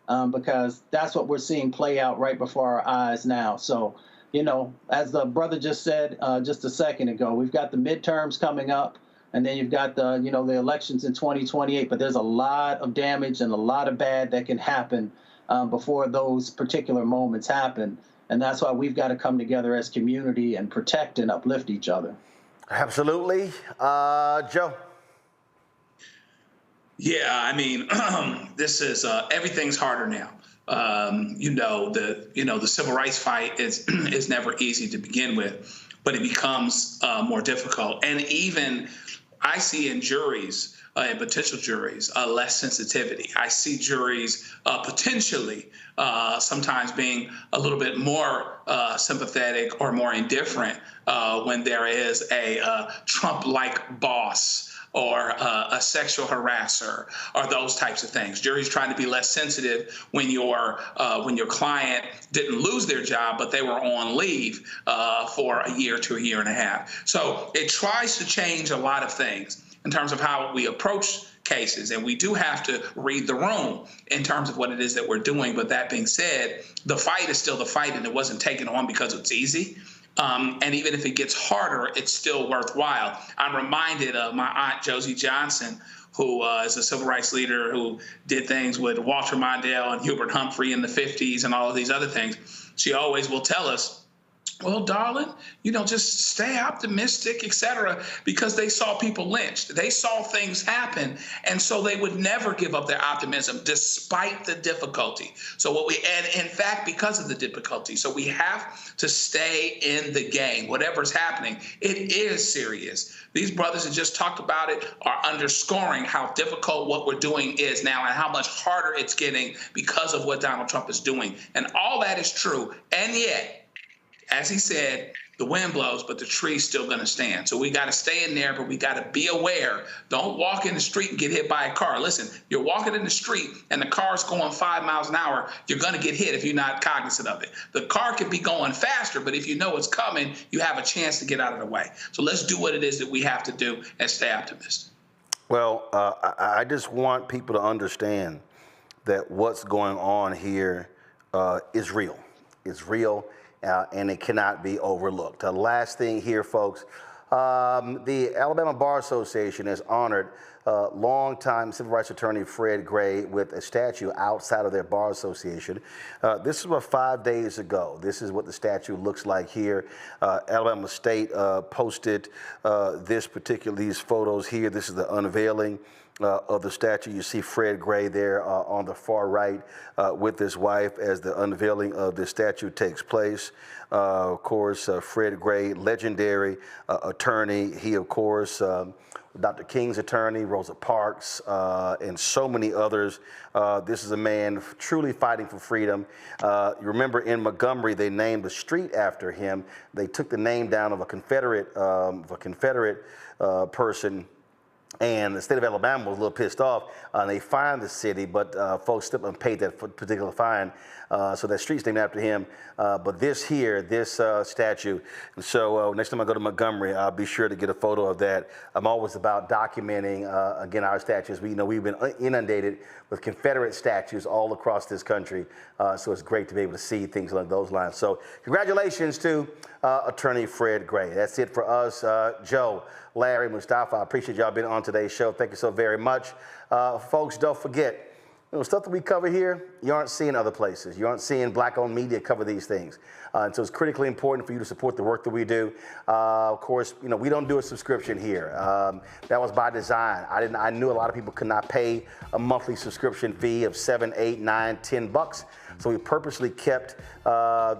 because that's what we're seeing play out right before our eyes now. So, as the brother just said just a second ago, we've got the midterms coming up, and then you've got the elections in 2028. But there's a lot of damage and a lot of bad that can happen before those particular moments happen. And that's why we've got to come together as community and protect and uplift each other. Absolutely. Joe? Yeah, this is, everything's harder now. The civil rights fight is never easy to begin with, but it becomes more difficult. And even I see in juries, and potential juries, less sensitivity. I see juries potentially sometimes being a little bit more sympathetic or more indifferent when there is a Trump-like boss or a sexual harasser, or those types of things. Juries trying to be less sensitive when your client didn't lose their job, but they were on leave for a year to a year and a half. So it tries to change a lot of things in terms of how we approach cases, and we do have to read the room in terms of what it is that we're doing. But that being said, the fight is still the fight, and it wasn't taken on because it's easy. And even if it gets harder, it's still worthwhile. I'm reminded of my aunt, Josie Johnson, who is a civil rights leader who did things with Walter Mondale and Hubert Humphrey in the 50s and all of these other things. She always will tell us, well, darling, just stay optimistic, et cetera, because they saw people lynched. They saw things happen. And so they would never give up their optimism despite the difficulty. And in fact, because of the difficulty. So we have to stay in the game. Whatever's happening, it is serious. These brothers that just talked about it are underscoring how difficult what we're doing is now and how much harder it's getting because of what Donald Trump is doing. And all that is true. And yet, as he said, the wind blows, but the tree's still going to stand. So we got to stay in there, but we got to be aware. Don't walk in the street and get hit by a car. Listen, you're walking in the street and the car's going 5 miles an hour. You're going to get hit if you're not cognizant of it. The car could be going faster, but if you know it's coming, you have a chance to get out of the way. So let's do what it is that we have to do and stay optimistic. Well, I just want people to understand that what's going on here is real. It's real. And it cannot be overlooked. The last thing here, folks, the Alabama Bar Association has honored longtime civil rights attorney Fred Gray with a statue outside of their bar association. This was 5 days ago. This is what the statue looks like here. Alabama State posted these photos here. This is the unveiling of the statue. You see Fred Gray there on the far right with his wife as the unveiling of the statue takes place. Of course, Fred Gray, legendary attorney. He, of course, Dr. King's attorney, Rosa Parks, and so many others. This is a man truly fighting for freedom. You remember in Montgomery, they named the street after him. They took the name down of a Confederate person. And the state of Alabama was a little pissed off. They fined the city, but folks stepped up and paid that particular fine. So that street's named after him. But this statue. And so next time I go to Montgomery, I'll be sure to get a photo of that. I'm always about documenting, again, our statues. We've been inundated with Confederate statues all across this country. So it's great to be able to see things along those lines. So congratulations to Attorney Fred Gray. That's it for us. Joe, Larry, Mustafa, I appreciate y'all being on today's show. Thank you so very much. Folks, don't forget, stuff that we cover here, you aren't seeing other places. You aren't seeing black-owned media cover these things. And so it's critically important for you to support the work that we do. Of course, we don't do a subscription here. That was by design. I knew a lot of people could not pay a monthly subscription fee of $7, $8, $9, $10. So we purposely kept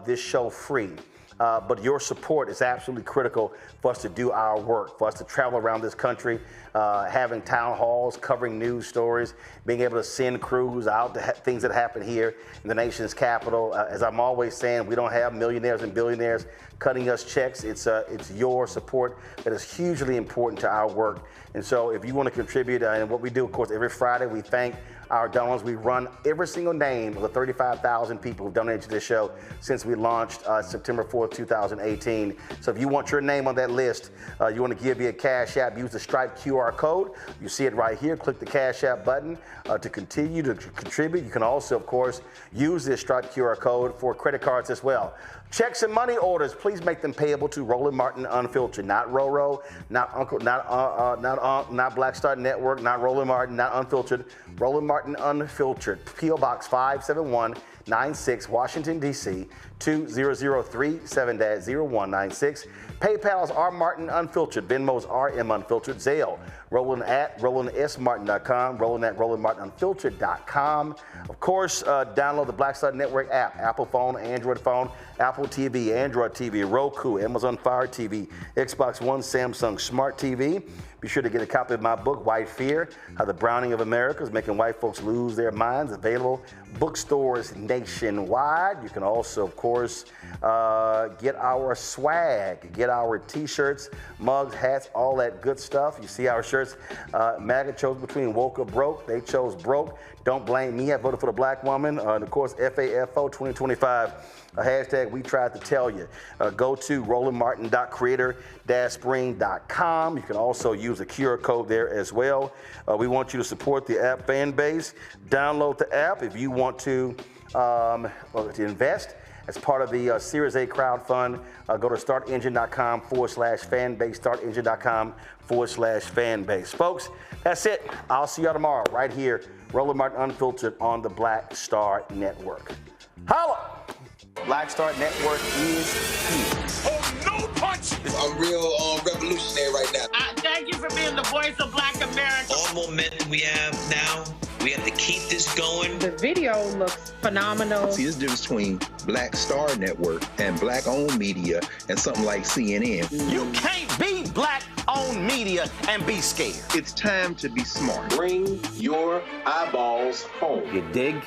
this show free. But your support is absolutely critical for us to do our work, for us to travel around this country, having town halls, covering news stories, being able to send crews out to things that happen here in the nation's capital. As I'm always saying, we don't have millionaires and billionaires cutting us checks. It's your support that is hugely important to our work. And so if you want to contribute, and what we do, of course, every Friday, we thank our donors. We run every single name of the 35,000 people who've donated to this show since we launched September 4th, 2018. So if you want your name on that list, you want to give via Cash App, use the Stripe QR code. You see it right here. Click the Cash App button to continue to contribute. You can also, of course, use this Stripe QR code for credit cards as well. Checks and money orders, please make them payable to Roland Martin Unfiltered, not Roro, not Uncle, not Black Star Network, not Roland Martin, not Unfiltered. Roland Martin Unfiltered, P.O. Box 57196, Washington, D.C. 20037-0196. PayPal's R Martin Unfiltered, Venmo's RM Unfiltered, Zelle, Roland at RolandSMartin.com, Roland at RolandMartinUnfiltered.com. Of course, download the Black Star Network app, Apple phone, Android phone, Apple TV, Android TV, Roku, Amazon Fire TV, Xbox One, Samsung Smart TV. Be sure to get a copy of my book, White Fear, How the Browning of America is Making White Folks Lose Their Minds, available bookstores nationwide. You can also, of course, get our swag, get our t-shirts, mugs, hats, all that good stuff. You see our shirts. MAGA chose between woke or broke. They chose broke. Don't blame me. I voted for the black woman. And of course, FAFO 2025. Hashtag we tried to tell you. Go to rolandmartin.creator-spring.com. You can also use a QR code there as well. We want you to support the app Fanbase. Download the app if you want to invest. As part of the Series A crowdfund, go to startengine.com/fanbase, startengine.com/fanbase. Folks, that's it. I'll see y'all tomorrow right here, Roland Martin Unfiltered on the Black Star Network. Holla! Black Star Network is here. Oh, no punch! I'm real revolutionary right now. Thank you for being the voice of Black America. All momentum we have now, we have to keep this going. The video looks phenomenal. See, there's a difference between Black Star Network and black-owned media and something like CNN. You can't be black-owned media and be scared. It's time to be smart. Bring your eyeballs home. You dig?